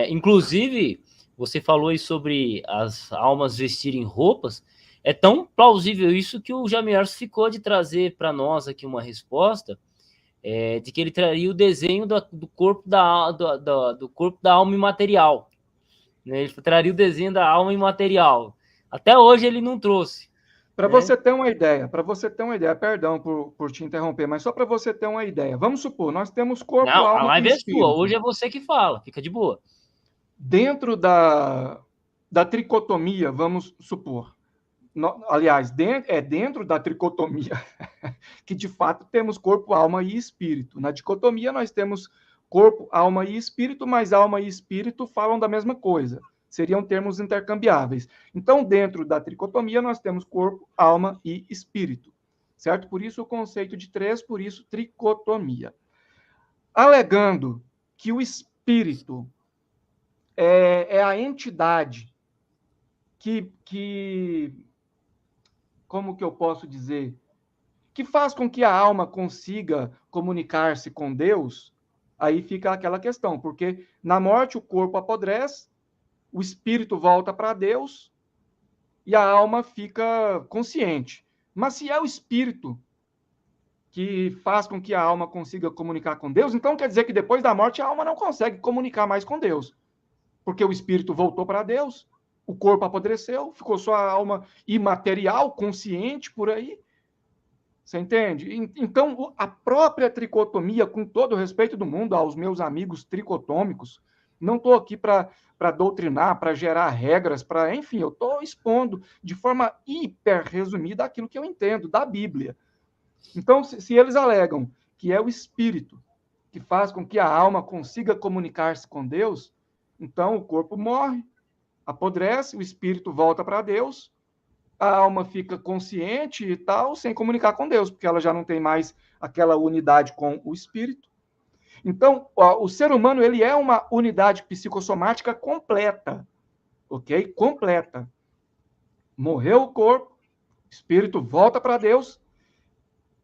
Inclusive, você falou aí sobre as almas vestirem roupas. É tão plausível isso que o Jamiers ficou de trazer para nós aqui uma resposta, de que ele traria o desenho do corpo do corpo da alma imaterial. Né? Ele traria o desenho da alma imaterial. Até hoje ele não trouxe. Para Né? você ter uma ideia, perdão por te interromper, mas só para você ter uma ideia. Vamos supor, nós temos corpo, Não, a alma e live é sua. espírito. Hoje é você que fala. Fica de boa. Dentro da tricotomia, vamos supor, aliás, dentro da tricotomia que de fato temos corpo, alma e espírito. Na dicotomia nós temos corpo, alma e espírito, mas alma e espírito falam da mesma coisa. Seriam termos intercambiáveis. Então, dentro da tricotomia, nós temos corpo, alma e espírito. Certo? Por isso o conceito de três, por isso tricotomia. Alegando que o espírito é a entidade que como que eu posso dizer? Que faz com que a alma consiga comunicar-se com Deus, aí fica aquela questão, porque na morte o corpo apodrece, o espírito volta para Deus e a alma fica consciente. Mas se é o espírito que faz com que a alma consiga comunicar com Deus, então quer dizer que depois da morte a alma não consegue comunicar mais com Deus, porque o espírito voltou para Deus, o corpo apodreceu, ficou só a alma imaterial, consciente por aí. Você entende? Então, a própria tricotomia, com todo o respeito do mundo aos meus amigos tricotômicos, não estou aqui para doutrinar, para gerar regras, para, enfim, eu estou expondo de forma hiper resumida aquilo que eu entendo da Bíblia. Então, se eles alegam que é o Espírito que faz com que a alma consiga comunicar-se com Deus, então o corpo morre, apodrece, o Espírito volta para Deus, a alma fica consciente e tal, sem comunicar com Deus, porque ela já não tem mais aquela unidade com o espírito. Então, o ser humano ele é uma unidade psicossomática completa, ok? Completa. Morreu o corpo, o espírito volta para Deus,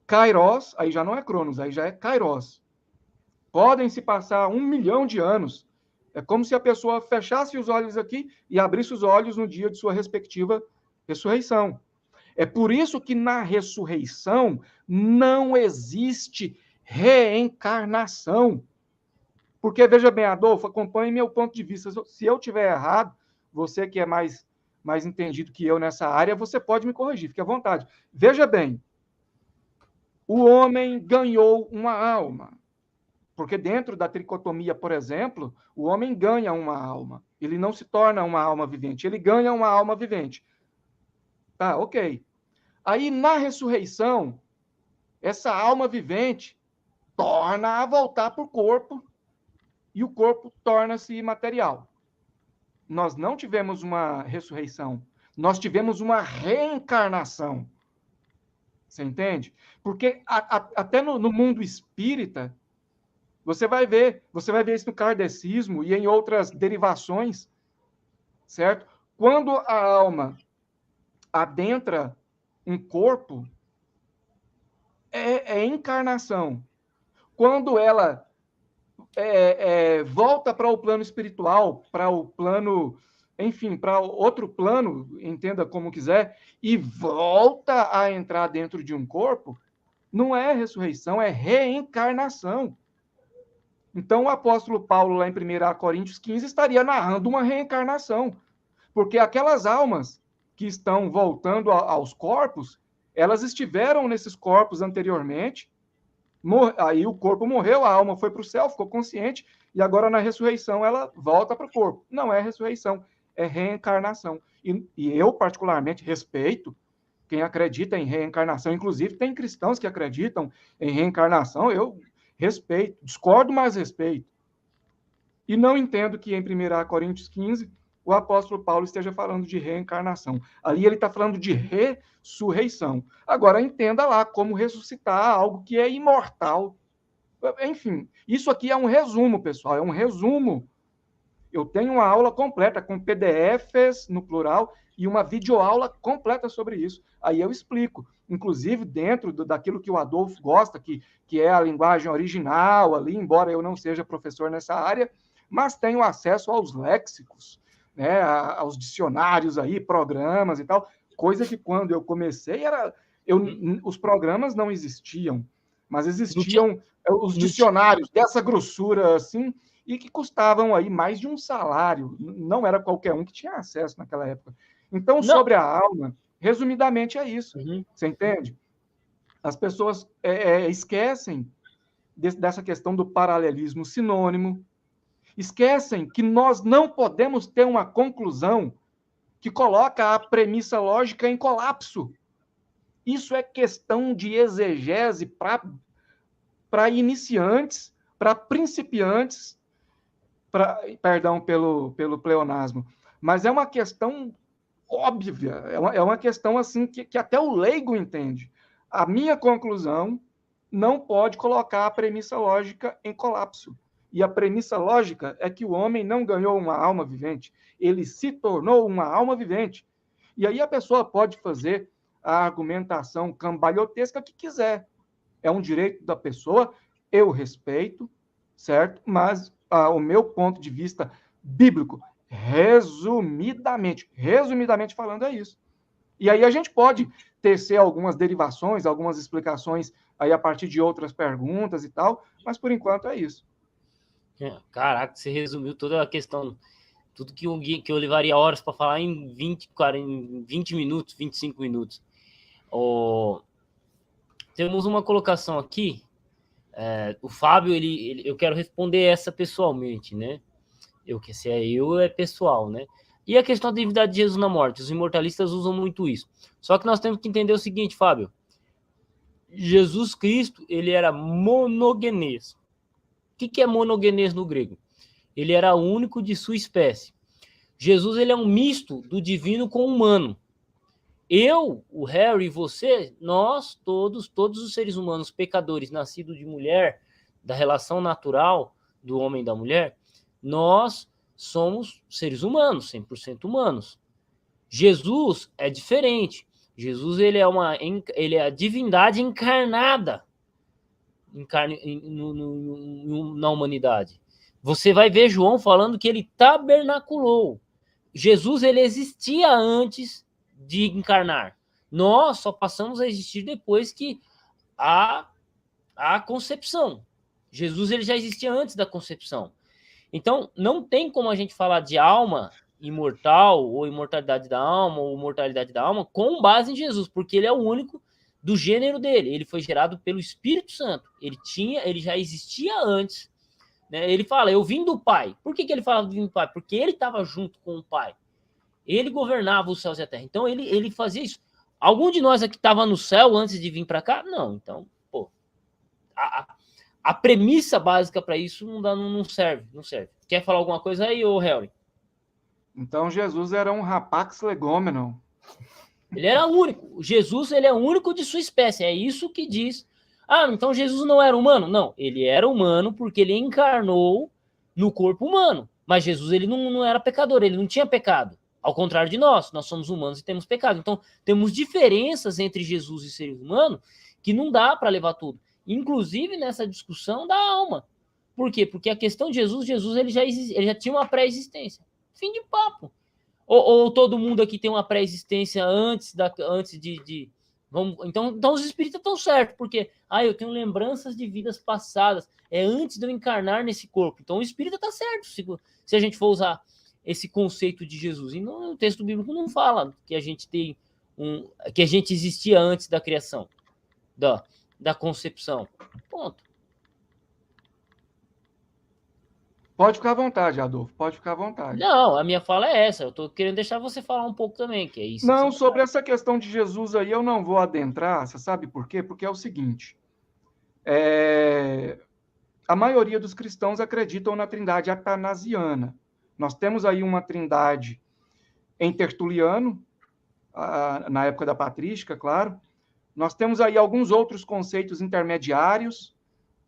Kairos, aí já não é Cronos, aí já é Kairos. Podem se passar 1 milhão de anos. É como se a pessoa fechasse os olhos aqui e abrisse os olhos no dia de sua respectiva ressurreição. É por isso que na ressurreição não existe reencarnação. Porque, veja bem, Adolfo, acompanhe meu ponto de vista. Se eu tiver errado, você que é mais entendido que eu nessa área, você pode me corrigir, fique à vontade. Veja bem, o homem ganhou uma alma. Porque dentro da tricotomia, por exemplo, o homem ganha uma alma. Ele não se torna uma alma vivente, ele ganha uma alma vivente. Tá, ok. Aí, na ressurreição, essa alma vivente torna a voltar para o corpo e o corpo torna-se imaterial. Nós não tivemos uma ressurreição, nós tivemos uma reencarnação. Você entende? Porque até no mundo espírita, você vai ver isso no kardecismo e em outras derivações, certo? Quando a alma adentra um corpo, é encarnação. Quando ela volta para o plano espiritual, para o plano, enfim, para outro plano, entenda como quiser, e volta a entrar dentro de um corpo, não é ressurreição, é reencarnação. Então, o apóstolo Paulo, lá em 1 Coríntios 15, estaria narrando uma reencarnação, porque aquelas almas que estão voltando aos corpos, elas estiveram nesses corpos anteriormente, aí o corpo morreu, a alma foi para o céu, ficou consciente, e agora na ressurreição ela volta para o corpo. Não é ressurreição, é reencarnação. E eu, particularmente, respeito quem acredita em reencarnação. Inclusive, tem cristãos que acreditam em reencarnação. Eu respeito, discordo, mas respeito. E não entendo que em 1 Coríntios 15 o apóstolo Paulo esteja falando de reencarnação. Ali ele está falando de ressurreição. Agora, entenda lá como ressuscitar algo que é imortal. Enfim, isso aqui é um resumo, pessoal, é um resumo Eu tenho uma aula completa, com PDFs, no plural, e uma videoaula completa sobre isso. Aí eu explico, inclusive dentro daquilo que o Adolfo gosta, que é a linguagem original ali, embora eu não seja professor nessa área, mas tenho acesso aos léxicos, né, aos dicionários aí, programas e tal, coisa que quando eu comecei os programas não existiam, mas existiam os dicionários dessa grossura assim, e que custavam aí mais de um salário. Não era qualquer um que tinha acesso naquela época. Então, Não. sobre a alma, resumidamente é isso. Uhum. Você entende? As pessoas esquecem dessa questão do paralelismo sinônimo, esquecem que nós não podemos ter uma conclusão que coloca a premissa lógica em colapso. Isso é questão de exegese para iniciantes, para principiantes, perdão pelo pleonasmo, mas é uma questão óbvia, é uma questão assim que até o leigo entende. A minha conclusão não pode colocar a premissa lógica em colapso. E a premissa lógica é que o homem não ganhou uma alma vivente, ele se tornou uma alma vivente. E aí a pessoa pode fazer a argumentação cambalhotesca que quiser. É um direito da pessoa, eu respeito, certo? Mas o meu ponto de vista bíblico, resumidamente falando, é isso. E aí a gente pode tecer algumas derivações, algumas explicações aí a partir de outras perguntas e tal, mas por enquanto é isso. Caraca, você resumiu toda a questão, tudo que eu levaria horas para falar em 20 minutos, 25 minutos. Temos uma colocação aqui, o Fábio, eu quero responder essa pessoalmente, né? Se é eu, é pessoal, né? E a questão da divindade de Jesus na morte, os imortalistas usam muito isso. Só que nós temos que entender o seguinte, Fábio, Jesus Cristo, ele era monogenês. O que é monogenês no grego? Ele era único de sua espécie. Jesus, ele é um misto do divino com o humano. Eu, o Harry e você, nós todos os seres humanos pecadores, nascidos de mulher, da relação natural do homem e da mulher, nós somos seres humanos, 100% humanos. Jesus é diferente. Jesus, ele é a divindade encarnada na humanidade. Você vai ver João falando que ele tabernaculou. Jesus, ele existia antes de encarnar. Nós só passamos a existir depois que a concepção. Jesus, ele já existia antes da concepção. Então, não tem como a gente falar de alma imortal, ou imortalidade da alma, ou mortalidade da alma, com base em Jesus, porque ele é o único do gênero dele. Ele foi gerado pelo Espírito Santo. Ele já existia antes. Né? Ele fala, eu vim do Pai. Por que ele falava vim do Pai? Porque ele estava junto com o Pai. Ele governava os céus e a terra. Então, ele fazia isso. Algum de nós aqui estava no céu antes de vir para cá? Não. Então, pô, a premissa básica para isso não serve. Quer falar alguma coisa aí, ô Harry? Então, Jesus era um rapax legômenon. Ele era único. Jesus, ele é único de sua espécie. É isso que diz. Então Jesus não era humano? Não, ele era humano porque ele encarnou no corpo humano. Mas Jesus, ele não era pecador, ele não tinha pecado. Ao contrário de nós somos humanos e temos pecado. Então, temos diferenças entre Jesus e ser humano que não dá para levar tudo. Inclusive nessa discussão da alma. Por quê? Porque a questão de Jesus ele já tinha uma pré-existência. Fim de papo. Ou todo mundo aqui tem uma pré-existência antes de então os espíritas estão certos, porque eu tenho lembranças de vidas passadas, é antes de eu encarnar nesse corpo. Então o espírita está certo, se a gente for usar esse conceito de Jesus. E no texto bíblico não fala que a gente que a gente existia antes da criação, da concepção. Ponto. Pode ficar à vontade, Adolfo, pode ficar à vontade. Não, a minha fala é essa, eu estou querendo deixar você falar um pouco também, que é isso. Não, sobre essa questão de Jesus aí eu não vou adentrar, você sabe por quê? Porque é o seguinte, a maioria dos cristãos acreditam na trindade atanasiana. Nós temos aí uma trindade em Tertuliano, na época da patrística, claro. Nós temos aí alguns outros conceitos intermediários,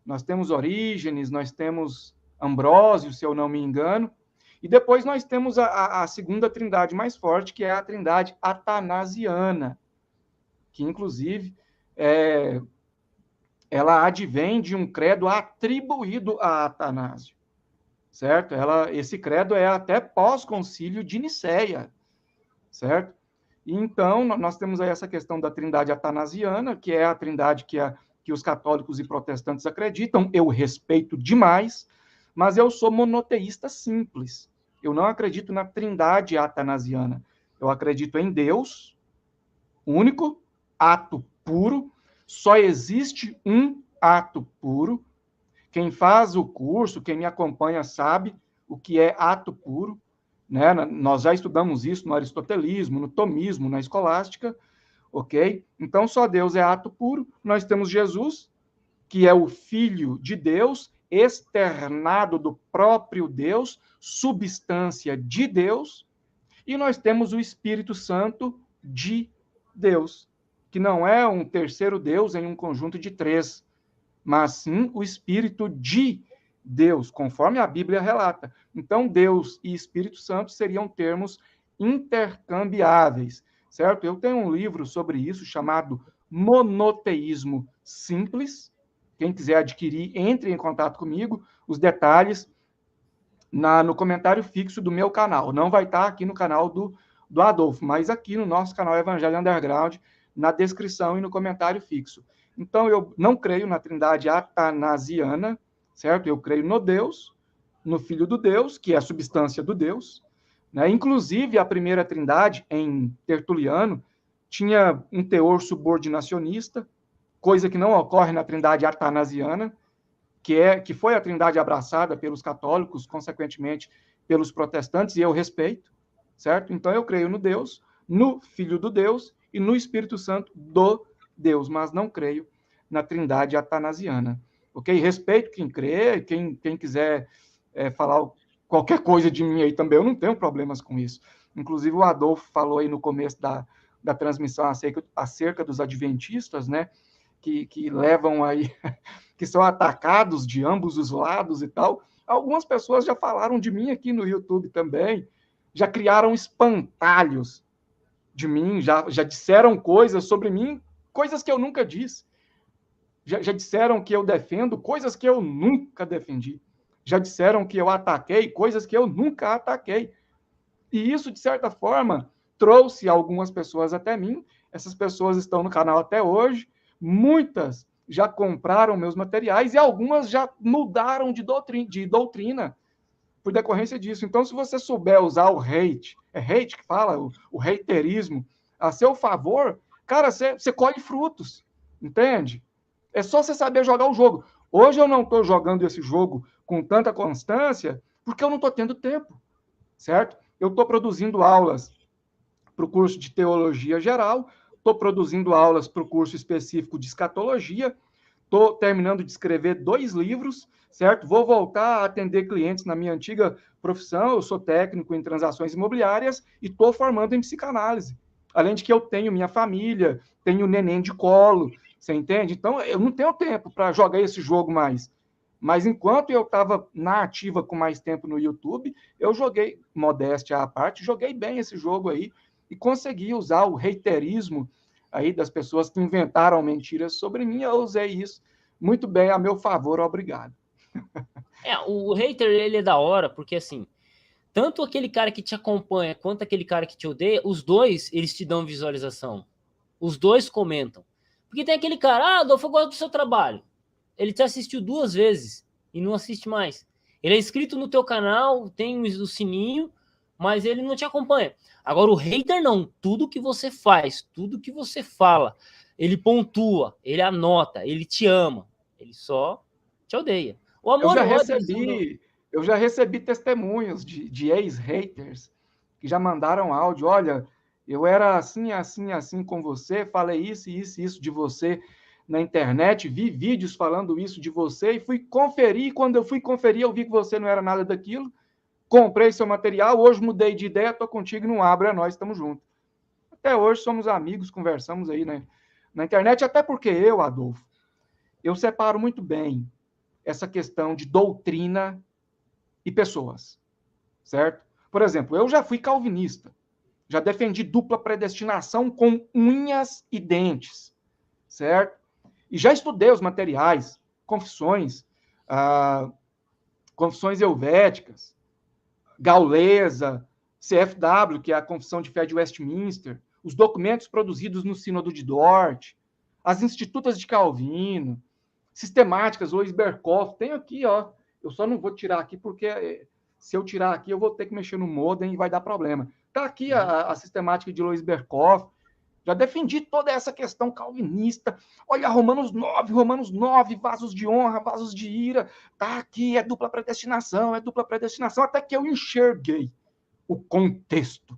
nós temos Orígenes, nós temos Ambrósio, se eu não me engano, E depois nós temos a segunda trindade mais forte, que é a trindade atanasiana, que, inclusive, ela advém de um credo atribuído a Atanásio, certo? Esse credo é até pós-concílio de Nicéia, certo? E então, nós temos aí essa questão da trindade atanasiana, que é a trindade que os católicos e protestantes acreditam. Eu respeito demais, mas eu sou monoteísta simples. Eu não acredito na trindade atanasiana. Eu acredito em Deus, único, ato puro. Só existe um ato puro. Quem faz o curso, quem me acompanha, sabe o que é ato puro. Né? Nós já estudamos isso no aristotelismo, no tomismo, na escolástica, ok? Então, só Deus é ato puro. Nós temos Jesus, que é o Filho de Deus, externado do próprio Deus, substância de Deus, e nós temos o Espírito Santo de Deus, que não é um terceiro Deus em um conjunto de três, mas sim o Espírito de Deus, conforme a Bíblia relata. Então, Deus e Espírito Santo seriam termos intercambiáveis, certo? Eu tenho um livro sobre isso chamado Monoteísmo Simples. Quem quiser adquirir, entre em contato comigo. Os detalhes no comentário fixo do meu canal. Não vai estar aqui no canal do Adolfo, mas aqui no nosso canal Evangelho Underground, na descrição e no comentário fixo. Então, eu não creio na trindade atanasiana, certo? Eu creio no Deus, no Filho do Deus, que é a substância do Deus. Né? Inclusive, a primeira trindade, em Tertuliano, tinha um teor subordinacionista, coisa que não ocorre na trindade atanasiana, que foi a trindade abraçada pelos católicos, consequentemente pelos protestantes, e eu respeito, certo? Então, eu creio no Deus, no Filho do Deus e no Espírito Santo do Deus, mas não creio na trindade atanasiana. Ok? Respeito quem crê, quem quiser falar qualquer coisa de mim aí também, eu não tenho problemas com isso. Inclusive, o Adolfo falou aí no começo da transmissão acerca dos adventistas, né? Que levam aí, que são atacados de ambos os lados e tal. Algumas pessoas já falaram de mim aqui no YouTube também, já criaram espantalhos de mim, já disseram coisas sobre mim, coisas que eu nunca disse. Já disseram que eu defendo coisas que eu nunca defendi. Já disseram que eu ataquei coisas que eu nunca ataquei. E isso, de certa forma, trouxe algumas pessoas até mim. Essas pessoas estão no canal até hoje. Muitas já compraram meus materiais e algumas já mudaram de doutrina por decorrência disso. Então, se você souber usar o hate, é hate que fala, o haterismo, a seu favor, cara, você colhe frutos, entende? É só você saber jogar o jogo. Hoje eu não estou jogando esse jogo com tanta constância porque eu não estou tendo tempo, certo? Eu estou produzindo aulas para o curso de Teologia Geral, estou produzindo aulas para o curso específico de Escatologia, estou terminando de escrever 2 livros, certo? Vou voltar a atender clientes na minha antiga profissão, eu sou técnico em transações imobiliárias e estou formando em psicanálise. Além de que eu tenho minha família, tenho neném de colo, você entende? Então, eu não tenho tempo para jogar esse jogo mais. Mas enquanto eu estava na ativa com mais tempo no YouTube, eu joguei, modéstia à parte, joguei bem esse jogo aí e consegui usar o haterismo aí das pessoas que inventaram mentiras sobre mim. Eu usei isso muito bem a meu favor, obrigado. O hater, ele é da hora, porque assim, tanto aquele cara que te acompanha quanto aquele cara que te odeia, os dois, eles te dão visualização. Os dois comentam. Porque tem aquele cara, Adolfo, eu gosto do seu trabalho. Ele te assistiu 2 vezes e não assiste mais. Ele é inscrito no teu canal, tem o sininho, mas ele não te acompanha. Agora, o hater não. Tudo que você faz, tudo que você fala, ele pontua, ele anota, ele te ama. Ele só te odeia. O amor e o ódio... Eu já recebi testemunhos de ex-haters que já mandaram áudio. Olha, eu era assim, assim, assim com você, falei isso, isso, isso de você na internet, vi vídeos falando isso de você e fui conferir. E quando eu fui conferir, eu vi que você não era nada daquilo. Comprei seu material, hoje mudei de ideia, estou contigo, não abre, é nós, estamos juntos. Até hoje somos amigos, conversamos aí, né, na internet, até porque eu, Adolfo, eu separo muito bem essa questão de doutrina e pessoas, certo? Por exemplo, eu já fui calvinista, já defendi dupla predestinação com unhas e dentes, certo? E já estudei os materiais, confissões, confissões helvéticas, gaulesa, CFW, que é a Confissão de Fé de Westminster, os documentos produzidos no Sínodo de Dort, as Institutas de Calvino, sistemáticas, Louis Berkhoff, tem aqui, ó. Eu só não vou tirar aqui porque se eu tirar aqui eu vou ter que mexer no modem e vai dar problema. Está aqui a sistemática de Louis Berkhoff. Já defendi toda essa questão calvinista. Olha, Romanos 9, vasos de honra, vasos de ira. Tá aqui, é dupla predestinação, até que eu enxerguei o contexto.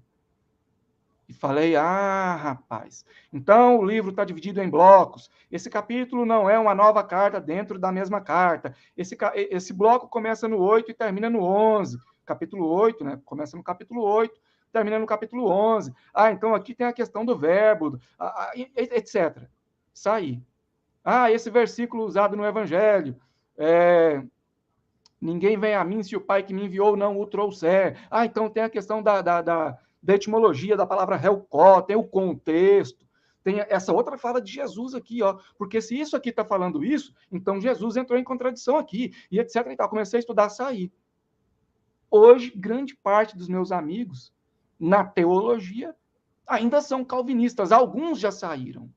E falei, rapaz, então o livro está dividido em blocos. Esse capítulo não é uma nova carta dentro da mesma carta. Esse bloco começa no 8 e termina no 11. Capítulo 8, né? Começa no capítulo 8, termina no capítulo 11. Então aqui tem a questão do verbo, etc. Saí. Esse versículo usado no Evangelho. Ninguém vem a mim se o Pai que me enviou não o trouxer. Então tem a questão da etimologia da palavra helcó, tem o contexto, tem essa outra fala de Jesus aqui, ó, porque se isso aqui está falando isso, então Jesus entrou em contradição aqui, e etc. E tal. Comecei a estudar, sair. Hoje, grande parte dos meus amigos na teologia ainda são calvinistas, alguns já saíram.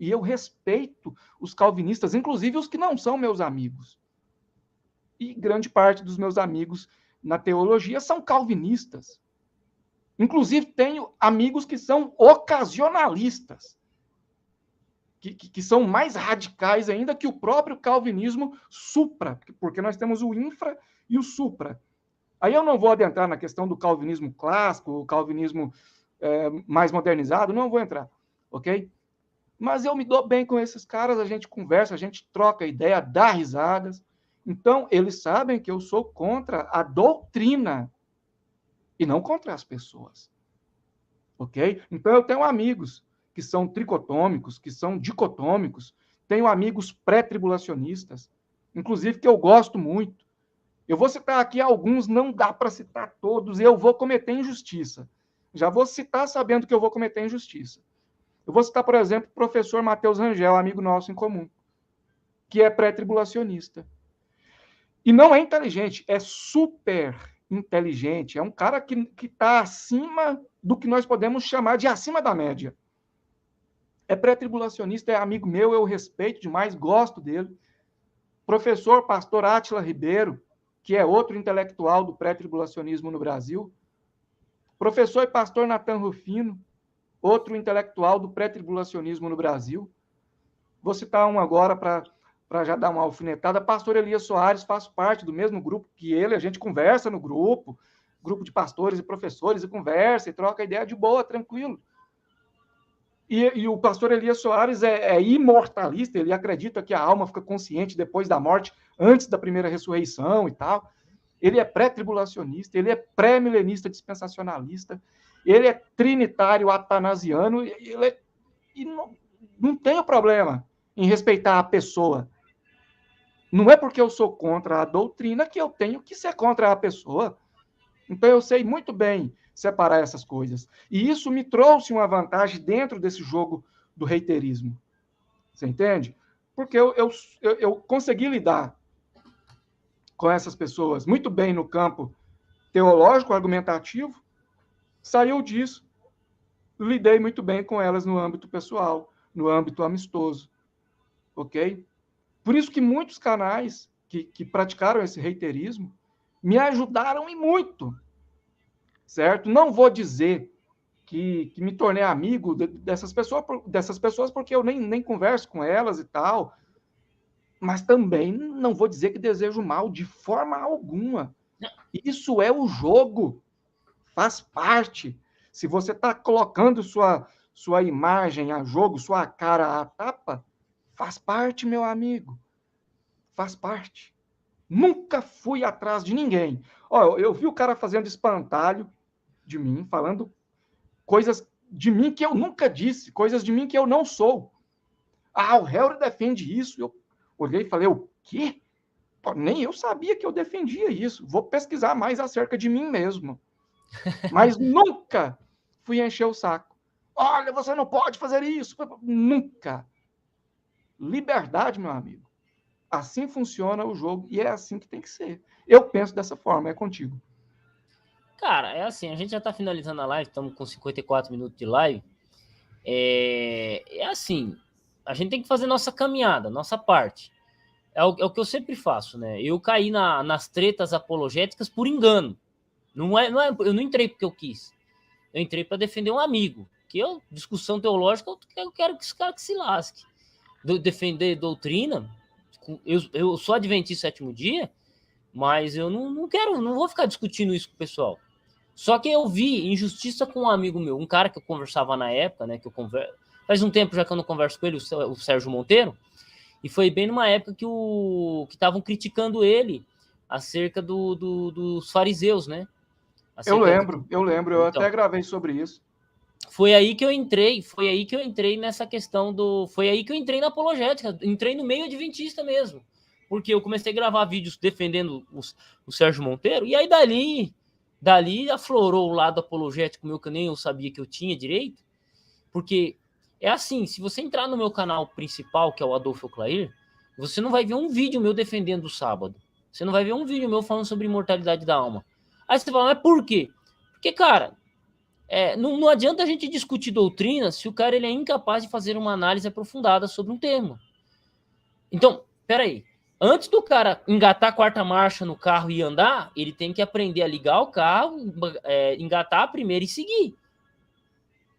E eu respeito os calvinistas, inclusive os que não são meus amigos. E grande parte dos meus amigos na teologia são calvinistas. Inclusive, tenho amigos que são ocasionalistas, que são mais radicais ainda que o próprio calvinismo supra, porque nós temos o infra e o supra. Aí eu não vou adentrar na questão do calvinismo clássico, o calvinismo mais modernizado, não vou entrar, ok? Mas eu me dou bem com esses caras, a gente conversa, a gente troca ideia, dá risadas. Então, eles sabem que eu sou contra a doutrina e não contra as pessoas. Ok? Então, eu tenho amigos que são tricotômicos, que são dicotômicos, tenho amigos pré-tribulacionistas, inclusive que eu gosto muito. Eu vou citar aqui alguns, não dá para citar todos, eu vou cometer injustiça. Já vou citar sabendo que eu vou cometer injustiça. Eu vou citar, por exemplo, o professor Matheus Rangel, amigo nosso em comum, que é pré-tribulacionista. E não é inteligente, é super inteligente. É um cara que está acima do que nós podemos chamar de acima da média. É pré-tribulacionista, é amigo meu, eu respeito demais, gosto dele. Professor pastor Átila Ribeiro, que é outro intelectual do pré-tribulacionismo no Brasil. Professor e pastor Natan Rufino, outro intelectual do pré-tribulacionismo no Brasil. Vou citar um agora para já dar uma alfinetada. Pastor Elias Soares faz parte do mesmo grupo que ele, a gente conversa no grupo de pastores e professores, e conversa, e troca ideia de boa, tranquilo. E o pastor Elias Soares é imortalista, ele acredita que a alma fica consciente depois da morte, antes da primeira ressurreição e tal. Ele é pré-tribulacionista, ele é pré-milenista dispensacionalista, ele é trinitário atanasiano, e não tem problema em respeitar a pessoa. Não é porque eu sou contra a doutrina que eu tenho que ser contra a pessoa. Então, eu sei muito bem separar essas coisas. E isso me trouxe uma vantagem dentro desse jogo do reiterismo. Você entende? Porque eu consegui lidar com essas pessoas muito bem no campo teológico, argumentativo, saiu disso, lidei muito bem com elas no âmbito pessoal, no âmbito amistoso. Ok? Por isso que muitos canais que praticaram esse reiterismo me ajudaram e muito, certo? Não vou dizer que me tornei amigo dessas pessoas porque eu nem converso com elas e tal, mas também não vou dizer que desejo mal de forma alguma. Isso é o jogo, faz parte. Se você está colocando sua imagem a jogo, sua cara a tapa, faz parte, meu amigo. Faz parte. Nunca fui atrás de ninguém. Eu vi o cara fazendo espantalho de mim, falando coisas de mim que eu nunca disse, coisas de mim que eu não sou. O Harry defende isso. Eu olhei e falei, o quê? Pô, nem eu sabia que eu defendia isso. Vou pesquisar mais acerca de mim mesmo. Mas nunca fui encher o saco. Olha, você não pode fazer isso. Nunca. Liberdade, meu amigo. Assim funciona o jogo e é assim que tem que ser. Eu penso dessa forma, é contigo. Cara, é assim, a gente já tá finalizando a live, estamos com 54 minutos de live. É assim, a gente tem que fazer nossa caminhada, nossa parte. É o que eu sempre faço, né? Eu caí nas tretas apologéticas por engano. Eu não entrei porque eu quis. Eu entrei para defender um amigo. Que eu, discussão teológica, eu quero que esse cara que se lasque. Defender doutrina, eu sou adventista sétimo dia, mas eu não quero, não vou ficar discutindo isso com o pessoal. Só que eu vi injustiça com um amigo meu, um cara que eu conversava na época, né? Faz um tempo já que eu não converso com ele, o Sérgio Monteiro, e foi bem numa época que estavam criticando ele acerca dos fariseus, né? Acerca Eu lembro, eu até então, gravei sobre isso. foi aí que eu entrei nessa questão foi aí que eu entrei na apologética, entrei no meio adventista mesmo, porque eu comecei a gravar vídeos defendendo o Sérgio Monteiro, e aí dali aflorou o lado apologético meu, que eu nem eu sabia que eu tinha direito, porque é assim, se você entrar no meu canal principal, que é o Adolfo Clair, você não vai ver um vídeo meu defendendo o sábado, você não vai ver um vídeo meu falando sobre imortalidade da alma. Aí você fala, mas por quê? Porque, cara, não adianta a gente discutir doutrina se o cara ele é incapaz de fazer uma análise aprofundada sobre um tema. Então, peraí. Antes do cara engatar a quarta marcha no carro e andar, ele tem que aprender a ligar o carro, engatar a primeira e seguir.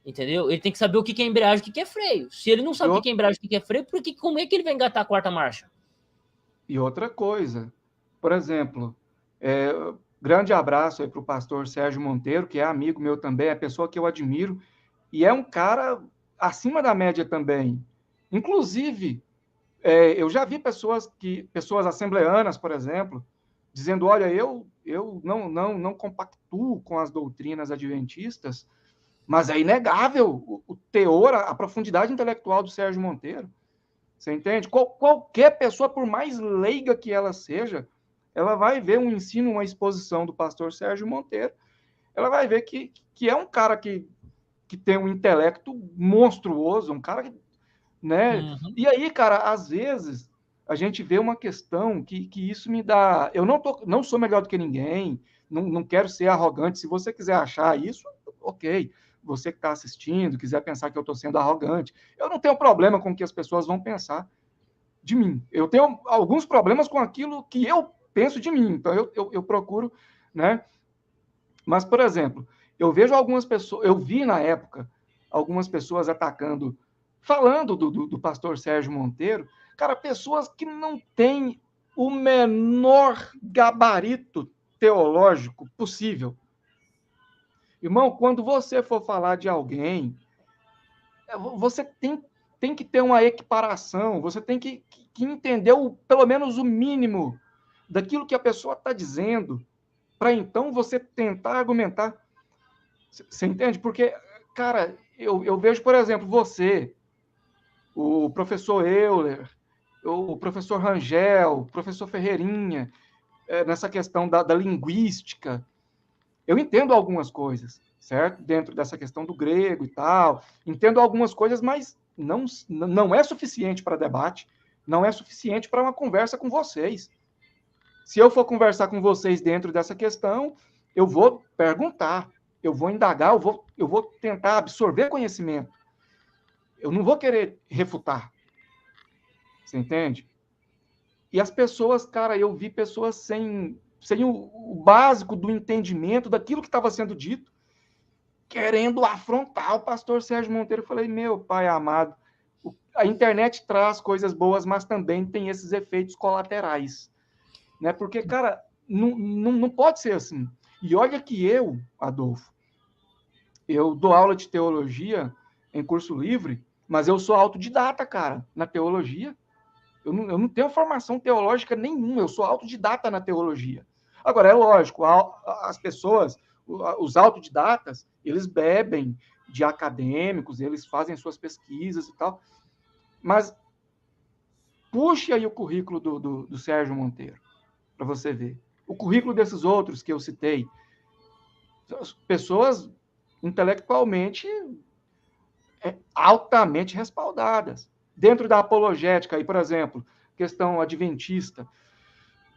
Entendeu? Ele tem que saber o que é embreagem e o que é freio. Se ele não sabe o que é embreagem e o que é freio, como é que ele vai engatar a quarta marcha? E outra coisa, por exemplo, grande abraço aí para o pastor Sérgio Monteiro, que é amigo meu também, é pessoa que eu admiro, e é um cara acima da média também. Inclusive, eu já vi pessoas assembleanas, por exemplo, dizendo, olha, eu não compactuo com as doutrinas adventistas, mas é inegável o teor, a profundidade intelectual do Sérgio Monteiro. Você entende? Qualquer pessoa, por mais leiga que ela seja, ela vai ver um ensino, uma exposição do pastor Sérgio Monteiro, ela vai ver que é um cara que tem um intelecto monstruoso, um cara que, né? Uhum. E aí, cara, às vezes a gente vê uma questão que isso me dá. Eu não sou melhor do que ninguém, não quero ser arrogante. Se você quiser achar isso, ok. Você que está assistindo, quiser pensar que eu estou sendo arrogante, eu não tenho problema com o que as pessoas vão pensar de mim. Eu tenho alguns problemas com aquilo que eu penso de mim. Então, eu procuro, né? Mas, por exemplo, eu vejo algumas pessoas, eu vi na época algumas pessoas atacando, falando do pastor Sérgio Monteiro, cara, pessoas que não têm o menor gabarito teológico possível. Irmão, quando você for falar de alguém, você tem que ter uma equiparação, você tem que entender pelo menos o mínimo daquilo que a pessoa está dizendo, para então você tentar argumentar. Você entende? Porque, cara, eu vejo, por exemplo, você, o professor Euler, o professor Rangel, o professor Ferreirinha, nessa questão da linguística. Eu entendo algumas coisas, certo? Dentro dessa questão do grego e tal. Entendo algumas coisas, mas não é suficiente para debate, não é suficiente para uma conversa com vocês. Se eu for conversar com vocês dentro dessa questão, eu vou perguntar, eu vou indagar, eu vou tentar absorver conhecimento. Eu não vou querer refutar. Você entende? E as pessoas, cara, eu vi pessoas sem o básico do entendimento daquilo que estava sendo dito, querendo afrontar o pastor Sérgio Monteiro. Eu falei, meu pai amado, a internet traz coisas boas, mas também tem esses efeitos colaterais. Né? Porque, cara, não pode ser assim. E olha que eu, Adolfo, eu dou aula de teologia em curso livre, mas eu sou autodidata, cara, na teologia. Eu não tenho formação teológica nenhuma, eu sou autodidata na teologia. Agora, é lógico, as pessoas, os autodidatas, eles bebem de acadêmicos, eles fazem suas pesquisas e tal, mas puxe aí o currículo do Sérgio Monteiro. para você ver. O currículo desses outros que eu citei, pessoas intelectualmente altamente respaldadas. Dentro da apologética, aí, por exemplo, questão adventista,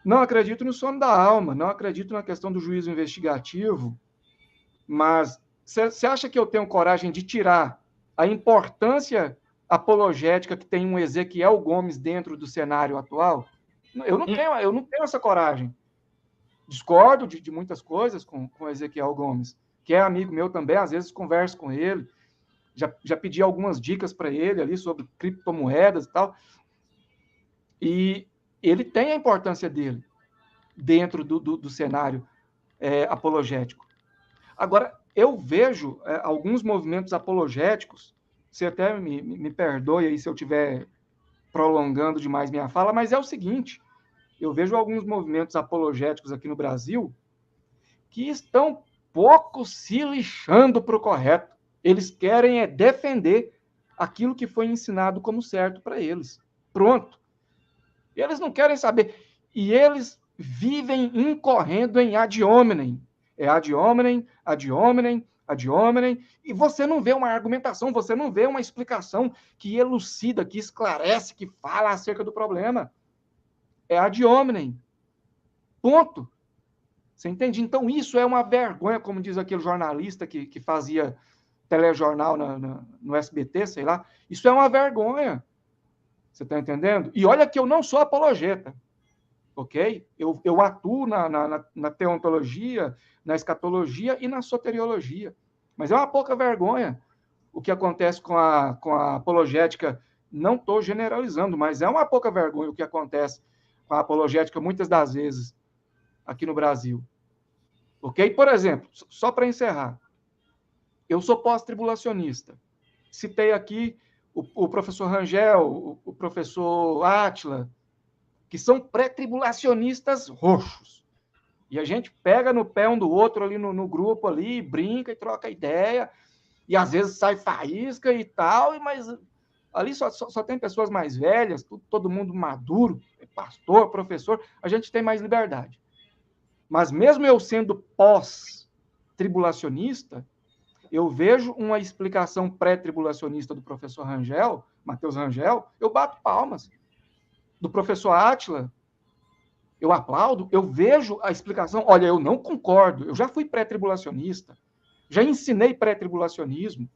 não acredito no sono da alma, não acredito na questão do juízo investigativo, mas você acha que eu tenho coragem de tirar a importância apologética que tem um Ezequiel Gomes dentro do cenário atual? Eu não tenho essa coragem. Discordo de muitas coisas com Ezequiel Gomes, que é amigo meu também, às vezes converso com ele, já pedi algumas dicas para ele ali sobre criptomoedas e tal, e ele tem a importância dele dentro do cenário apologético. Agora, eu vejo alguns movimentos apologéticos, você até me perdoe aí se eu estiver prolongando demais minha fala, mas é o seguinte, eu vejo alguns movimentos apologéticos aqui no Brasil que estão pouco se lixando para o correto. Eles querem defender aquilo que foi ensinado como certo para eles. Pronto. Eles não querem saber. E eles vivem incorrendo em ad hominem. É ad hominem, ad hominem, ad hominem. E você não vê uma argumentação, você não vê uma explicação que elucida, que esclarece, que fala acerca do problema. É ad hominem. Ponto. Você entende? Então, isso é uma vergonha, como diz aquele jornalista que fazia telejornal no SBT, sei lá. Isso é uma vergonha. Você está entendendo? E olha que eu não sou apologeta, ok? Eu atuo na teontologia, na escatologia e na soteriologia. Mas é uma pouca vergonha o que acontece com a apologética. Não estou generalizando, mas é uma pouca vergonha o que acontece com a apologética, muitas das vezes, aqui no Brasil. Ok? Por exemplo, só para encerrar, eu sou pós-tribulacionista. Citei aqui o professor Rangel, o professor Átila, que são pré-tribulacionistas roxos. E a gente pega no pé um do outro ali no grupo ali, brinca e troca ideia, e às vezes sai faísca e tal, mas ali só tem pessoas mais velhas, todo mundo maduro, pastor, professor, a gente tem mais liberdade. Mas mesmo eu sendo pós-tribulacionista, eu vejo uma explicação pré-tribulacionista do professor Rangel, Matheus Rangel, eu bato palmas. Do professor Átila, eu aplaudo, eu vejo a explicação. Olha, eu não concordo, eu já fui pré-tribulacionista, já ensinei pré-tribulacionismo,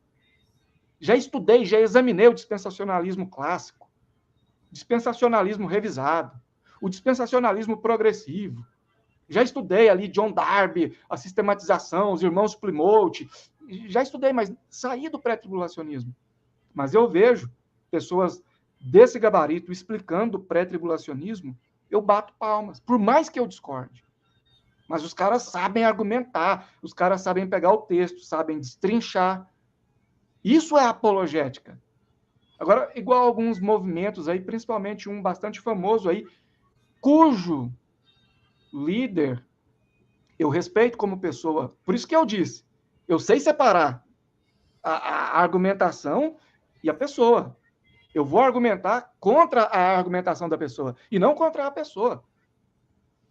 já estudei, já examinei o dispensacionalismo clássico, dispensacionalismo revisado, o dispensacionalismo progressivo. Já estudei ali John Darby, a sistematização, os irmãos Plymouth, já estudei, mas saí do pré-tribulacionismo. Mas eu vejo pessoas desse gabarito explicando o pré-tribulacionismo, eu bato palmas, por mais que eu discorde. Mas os caras sabem argumentar, os caras sabem pegar o texto, sabem destrinchar. Isso é apologética. Agora, igual alguns movimentos aí, principalmente um bastante famoso aí, cujo líder eu respeito como pessoa. Por isso que eu disse, eu sei separar a argumentação e a pessoa. Eu vou argumentar contra a argumentação da pessoa e não contra a pessoa.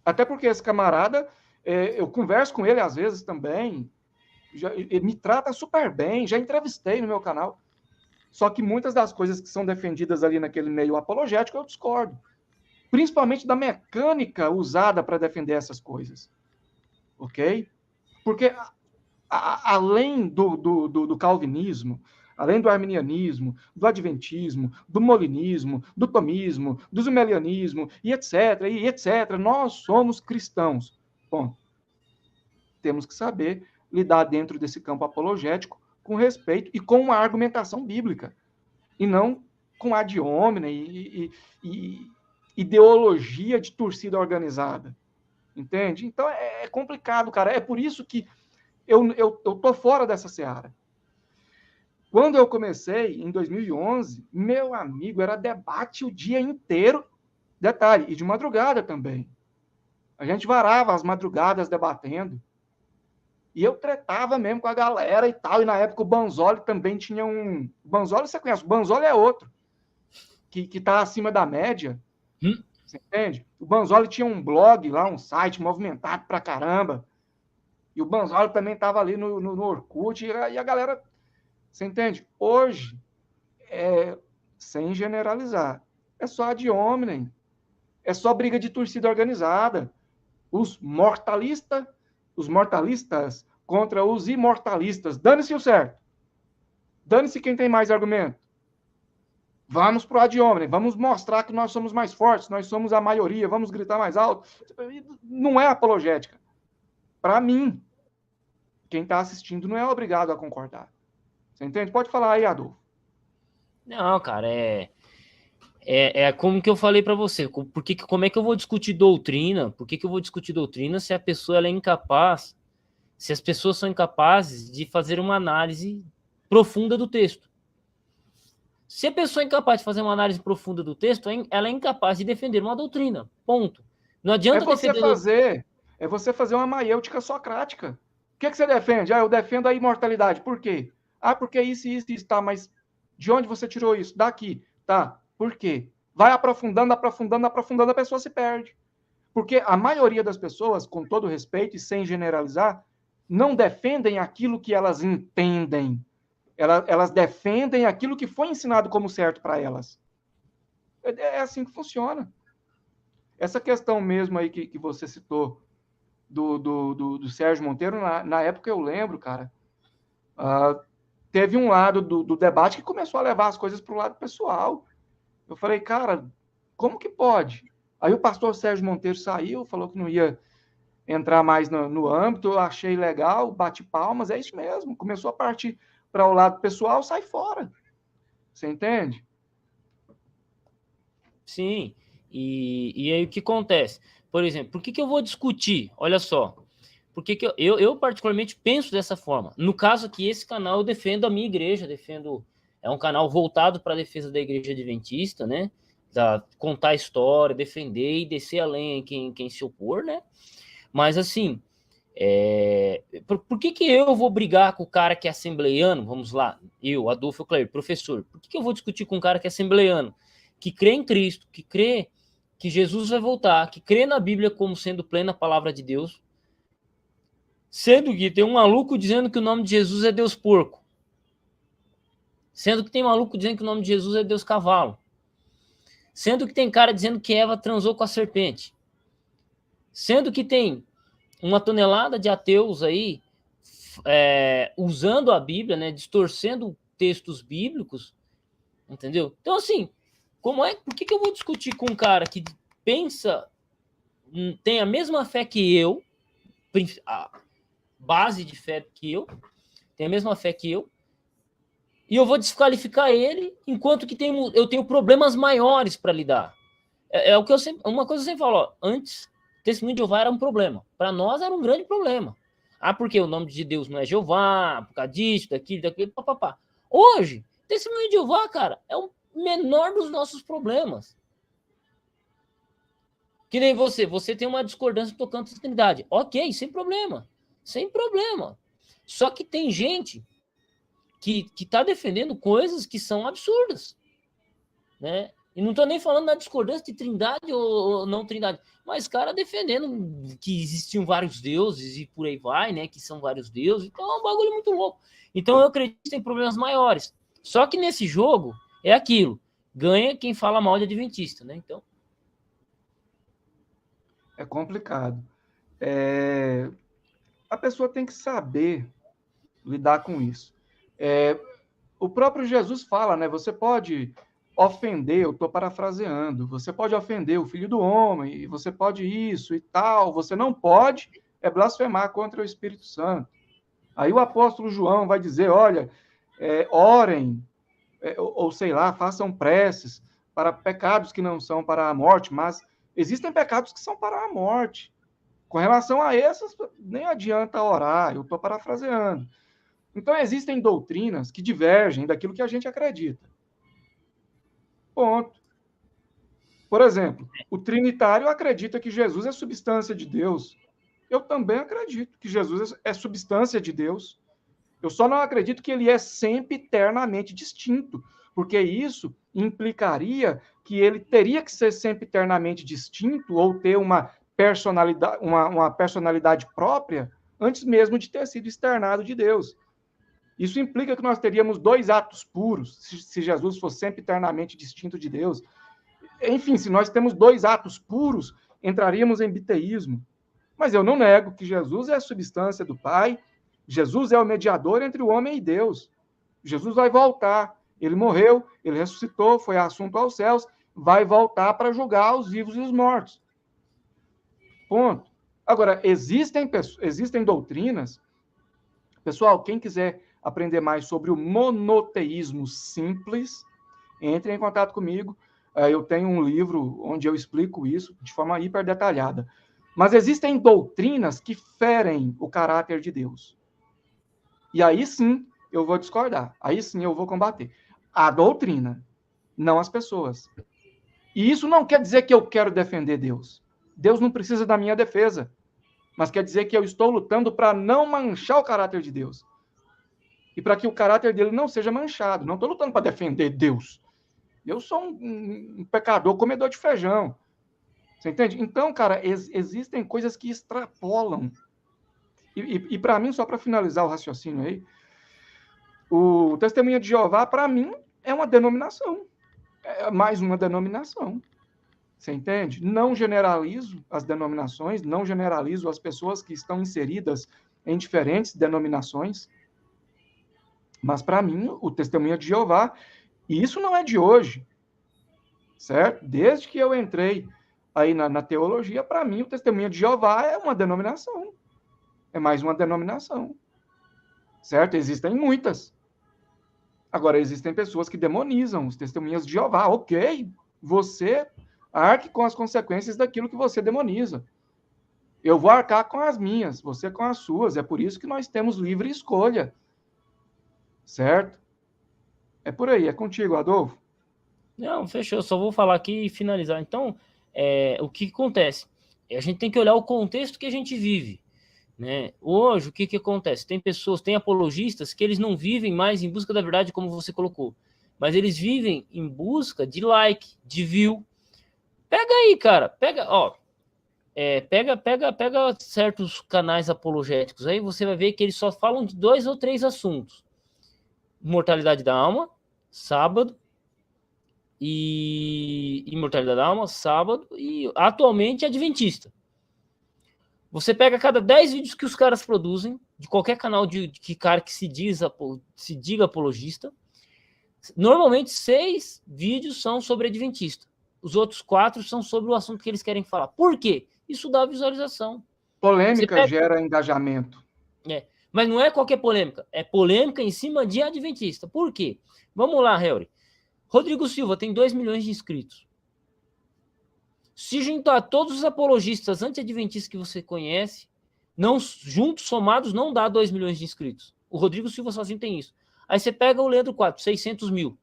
Até porque esse camarada, eu converso com ele às vezes também, ele me trata super bem, já entrevistei no meu canal. Só que muitas das coisas que são defendidas ali naquele meio apologético eu discordo. Principalmente da mecânica usada para defender essas coisas. Ok? Porque além do calvinismo, além do arminianismo, do adventismo, do molinismo, do tomismo, do zumelianismo, e etc., nós somos cristãos. Bom, temos que saber lidar dentro desse campo apologético com respeito e com uma argumentação bíblica, e não com ad hominem e ideologia de torcida organizada. Entende? Então é complicado, cara. É por isso que eu tô fora dessa seara. Quando eu comecei, em 2011, meu amigo, era debate o dia inteiro. Detalhe, e de madrugada também. A gente varava as madrugadas debatendo. E eu tretava mesmo com a galera e tal. E na época o Banzoli também tinha um... O Banzoli você conhece, o Banzoli é outro. Que tá acima da média. Você entende? O Banzoli tinha um blog lá, um site movimentado pra caramba. E o Banzoli também estava ali no Orkut, e a galera... Você entende? Hoje, sem generalizar, é só ad hominem, é só briga de torcida organizada. Os mortalistas contra os imortalistas. Dane-se o certo. Dane-se quem tem mais argumento. Vamos pro ad hominem, vamos mostrar que nós somos mais fortes, nós somos a maioria, vamos gritar mais alto. Não é apologética. Para mim, quem está assistindo não é obrigado a concordar. Você entende? Pode falar aí, Adolfo. Não, cara, é como que eu falei para você. Como é que eu vou discutir doutrina? Por que eu vou discutir doutrina se a pessoa ela é incapaz, se as pessoas são incapazes de fazer uma análise profunda do texto? Se a pessoa é incapaz de fazer uma análise profunda do texto, ela é incapaz de defender uma doutrina. Ponto. Não adianta defender... É você fazer uma maiêutica socrática. O que você defende? Eu defendo a imortalidade. Por quê? Porque isso e isso está, mas de onde você tirou isso? Daqui. Tá. Por quê? Vai aprofundando, a pessoa se perde. Porque a maioria das pessoas, com todo respeito e sem generalizar, não defendem aquilo que elas entendem. Elas defendem aquilo que foi ensinado como certo para elas. É assim que funciona. Essa questão mesmo aí que você citou do Sérgio Monteiro, na época eu lembro, cara, teve um lado do debate que começou a levar as coisas para o lado pessoal. Eu falei, cara, como que pode? Aí o pastor Sérgio Monteiro saiu, falou que não ia entrar mais no âmbito, eu achei legal, bate palmas, é isso mesmo. Começou a partir para o lado pessoal, sai fora. Você entende? Sim. E aí o que acontece? Por exemplo, por que eu vou discutir? Olha só. Por que eu particularmente penso dessa forma? No caso aqui, esse canal eu defendo a minha igreja, é um canal voltado para a defesa da igreja adventista, né? Contar a história, defender e descer além em quem se opor, né? Mas assim, por que eu vou brigar com o cara que é assembleiano? Vamos lá, eu, Adolfo Clair, professor. Por que eu vou discutir com um cara que é assembleiano? Que crê em Cristo, que crê que Jesus vai voltar, que crê na Bíblia como sendo plena palavra de Deus, sendo que tem um maluco dizendo que o nome de Jesus é Deus porco. Sendo que tem maluco dizendo que o nome de Jesus é Deus cavalo. Sendo que tem cara dizendo que Eva transou com a serpente. Sendo que tem uma tonelada de ateus aí usando a Bíblia, né, distorcendo textos bíblicos, entendeu? Então, assim, por que eu vou discutir com um cara que pensa, tem a mesma fé que eu, a base de fé que eu, tem a mesma fé que eu, e eu vou desqualificar ele, enquanto que eu tenho problemas maiores para lidar. O que uma coisa eu sempre falo, ó, antes, testemunho de Jeová era um problema. Para nós era um grande problema. Porque o nome de Deus não é Jeová, por causa disso, daquilo, papapá. Hoje, testemunho de Jeová, cara, é o menor dos nossos problemas. Que nem você tem uma discordância tocando a Trindade. Ok, sem problema. Sem problema. Só que tem gente que está defendendo coisas que são absurdas, né? E não estou nem falando da discordância de trindade ou não trindade, mas cara defendendo que existiam vários deuses e por aí vai, né? Que são vários deuses, então é um bagulho muito louco. Então eu acredito que tem problemas maiores. Só que nesse jogo é aquilo, ganha quem fala mal de adventista, né? Então é complicado. A pessoa tem que saber lidar com isso. O próprio Jesus fala, né? Você pode ofender, eu estou parafraseando, você pode ofender o Filho do Homem, você pode isso e tal, você não pode blasfemar contra o Espírito Santo. Aí o apóstolo João vai dizer, olha, orem, ou sei lá, façam preces para pecados que não são para a morte, mas existem pecados que são para a morte. Com relação a esses, nem adianta orar, eu estou parafraseando. Então, existem doutrinas que divergem daquilo que a gente acredita. Ponto. Por exemplo, o trinitário acredita que Jesus é substância de Deus. Eu também acredito que Jesus é substância de Deus. Eu só não acredito que ele é sempre eternamente distinto, porque isso implicaria que ele teria que ser sempre eternamente distinto ou ter uma personalidade própria antes mesmo de ter sido externado de Deus. Isso implica que nós teríamos dois atos puros, se Jesus fosse sempre eternamente distinto de Deus. Enfim, se nós temos dois atos puros, entraríamos em biteísmo. Mas eu não nego que Jesus é a substância do Pai, Jesus é o mediador entre o homem e Deus. Jesus vai voltar. Ele morreu, ele ressuscitou, foi assunto aos céus, vai voltar para julgar os vivos e os mortos. Ponto. Agora, existem doutrinas. Pessoal, quem quiser aprender mais sobre o monoteísmo simples, entre em contato comigo. Eu tenho um livro onde eu explico isso de forma hiper detalhada. Mas existem doutrinas que ferem o caráter de Deus. E aí sim eu vou discordar. Aí sim eu vou combater. A doutrina, não as pessoas. E isso não quer dizer que eu quero defender Deus. Deus não precisa da minha defesa. Mas quer dizer que eu estou lutando para não manchar o caráter de Deus. E para que o caráter dele não seja manchado. Não estou lutando para defender Deus. Eu sou um pecador, comedor de feijão. Você entende? Então, cara, existem coisas que extrapolam. E para mim, só para finalizar o raciocínio aí, o Testemunha de Jeová, para mim, é uma denominação. É mais uma denominação. Você entende? Não generalizo as denominações, não generalizo as pessoas que estão inseridas em diferentes denominações. Mas, para mim, o Testemunha de Jeová, e isso não é de hoje, certo? Desde que eu entrei aí na teologia, para mim, o Testemunha de Jeová é uma denominação. É mais uma denominação. Certo? Existem muitas. Agora, existem pessoas que demonizam os Testemunhas de Jeová. Ok, você arque com as consequências daquilo que você demoniza. Eu vou arcar com as minhas, você com as suas. É por isso que nós temos livre escolha. Certo? É por aí, é contigo, Adolfo. Não, fechou. Só vou falar aqui e finalizar. Então, o que acontece? A gente tem que olhar o contexto que a gente vive. Né? Hoje, o que acontece? Tem pessoas, tem apologistas que eles não vivem mais em busca da verdade, como você colocou, mas eles vivem em busca de like, de view. Pega aí, cara, pega certos canais apologéticos aí, você vai ver que eles só falam de 2 ou 3 assuntos: mortalidade da alma, sábado, e imortalidade da alma, sábado, e atualmente adventista. Você pega cada 10 vídeos que os caras produzem, de qualquer canal de cara que se diga apologista, normalmente 6 vídeos são sobre adventista. Os outros 4 são sobre o assunto que eles querem falar. Por quê? Isso dá visualização. Polêmica gera engajamento. Mas não é qualquer polêmica. É polêmica em cima de adventista. Por quê? Vamos lá, Helry. Rodrigo Silva tem 2 milhões de inscritos. Se juntar todos os apologistas anti-adventistas que você conhece, não, juntos, somados, não dá 2 milhões de inscritos. O Rodrigo Silva sozinho tem isso. Aí você pega o Leandro 4, 600 mil.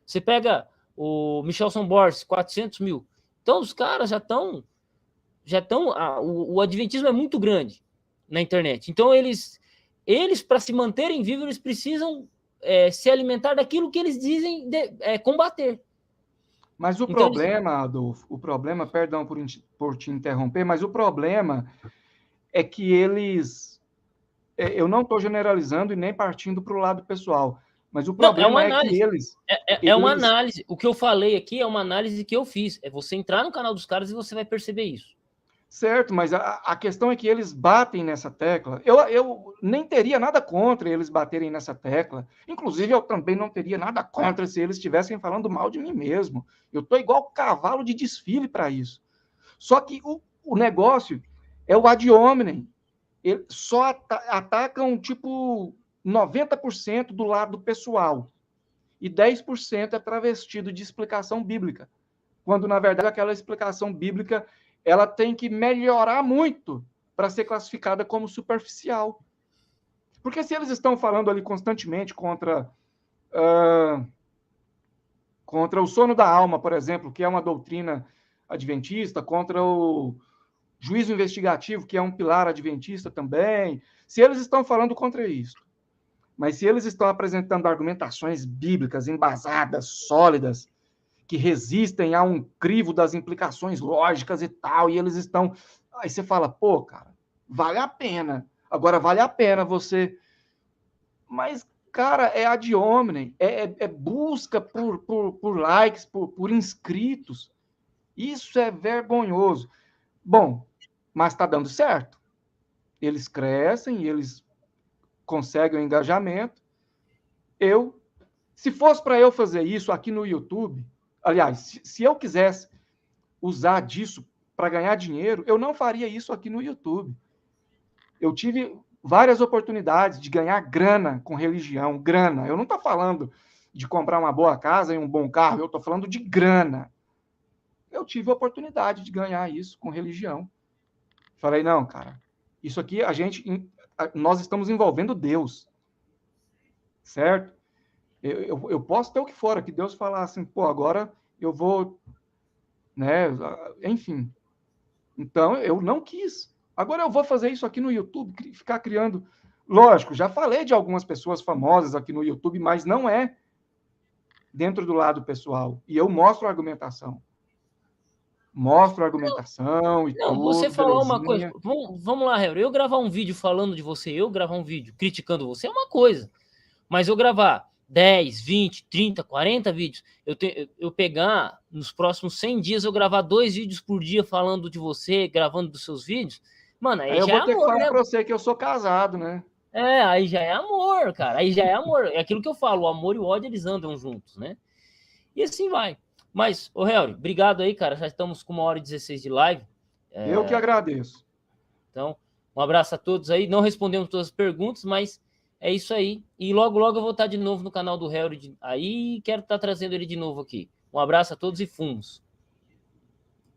Você pega o Michelson Borges, 400 mil. Então, os caras já estão... o adventismo é muito grande na internet. Então, eles para se manterem vivos, eles precisam se alimentar daquilo que eles dizem combater. Mas o problema, Adolfo, perdão por te interromper, mas o problema é que eles... Eu não estou generalizando e nem partindo para o lado pessoal, mas o problema é que eles... É uma análise. O que eu falei aqui é uma análise que eu fiz. É você entrar no canal dos caras e você vai perceber isso. Certo, mas a questão é que eles batem nessa tecla. Eu nem teria nada contra eles baterem nessa tecla. Inclusive, eu também não teria nada contra se eles estivessem falando mal de mim mesmo. Eu estou igual cavalo de desfile para isso. Só que o negócio é o ad hominem. Eles só atacam, tipo, 90% do lado pessoal. E 10% é travestido de explicação bíblica. Quando, na verdade, aquela explicação bíblica... ela tem que melhorar muito para ser classificada como superficial. Porque se eles estão falando ali constantemente contra o sono da alma, por exemplo, que é uma doutrina adventista, contra o juízo investigativo, que é um pilar adventista também, se eles estão falando contra isso, mas se eles estão apresentando argumentações bíblicas embasadas, sólidas, que resistem a um crivo das implicações lógicas e tal, e eles estão... Aí você fala, pô, cara, vale a pena. Agora, vale a pena você... Mas, cara, é ad hominem, é busca por likes, por inscritos. Isso é vergonhoso. Bom, mas está dando certo. Eles crescem, eles conseguem o engajamento. Se fosse para eu fazer isso aqui no YouTube, aliás, se eu quisesse usar disso para ganhar dinheiro, eu não faria isso aqui no YouTube. Eu tive várias oportunidades de ganhar grana com religião, grana. Eu não estou falando de comprar uma boa casa e um bom carro, eu estou falando de grana. Eu tive a oportunidade de ganhar isso com religião. Falei, não, cara, isso aqui nós estamos envolvendo Deus, certo? Eu posso ter o que for, que Deus falar assim, pô, agora eu vou, né, enfim. Então, eu não quis. Agora eu vou fazer isso aqui no YouTube, ficar criando... Lógico, já falei de algumas pessoas famosas aqui no YouTube, mas não é dentro do lado pessoal. E eu mostro a argumentação. Mostro a argumentação e Não, tudo, você falar uma coisa. belezinha. Vamos lá, Harry. Eu gravar um vídeo falando de você, eu gravar um vídeo criticando você é uma coisa. Mas eu gravar 10, 20, 30, 40 vídeos, eu pegar nos próximos 100 dias, eu gravar 2 vídeos por dia falando de você, gravando dos seus vídeos, mano, aí eu já é vou ter que amor, falar né? para você que eu sou casado, né? Aí já é amor, cara. Aí já é amor. É aquilo que eu falo, o amor e o ódio, eles andam juntos, né? E assim vai. Mas, ô Harry, obrigado aí, cara. Já estamos com 1h16 de live. Eu que agradeço. Então, um abraço a todos aí. Não respondemos todas as perguntas, mas é isso aí. E logo, logo eu vou estar de novo no canal do Harry aí. Quero estar trazendo ele de novo aqui. Um abraço a todos e fumos.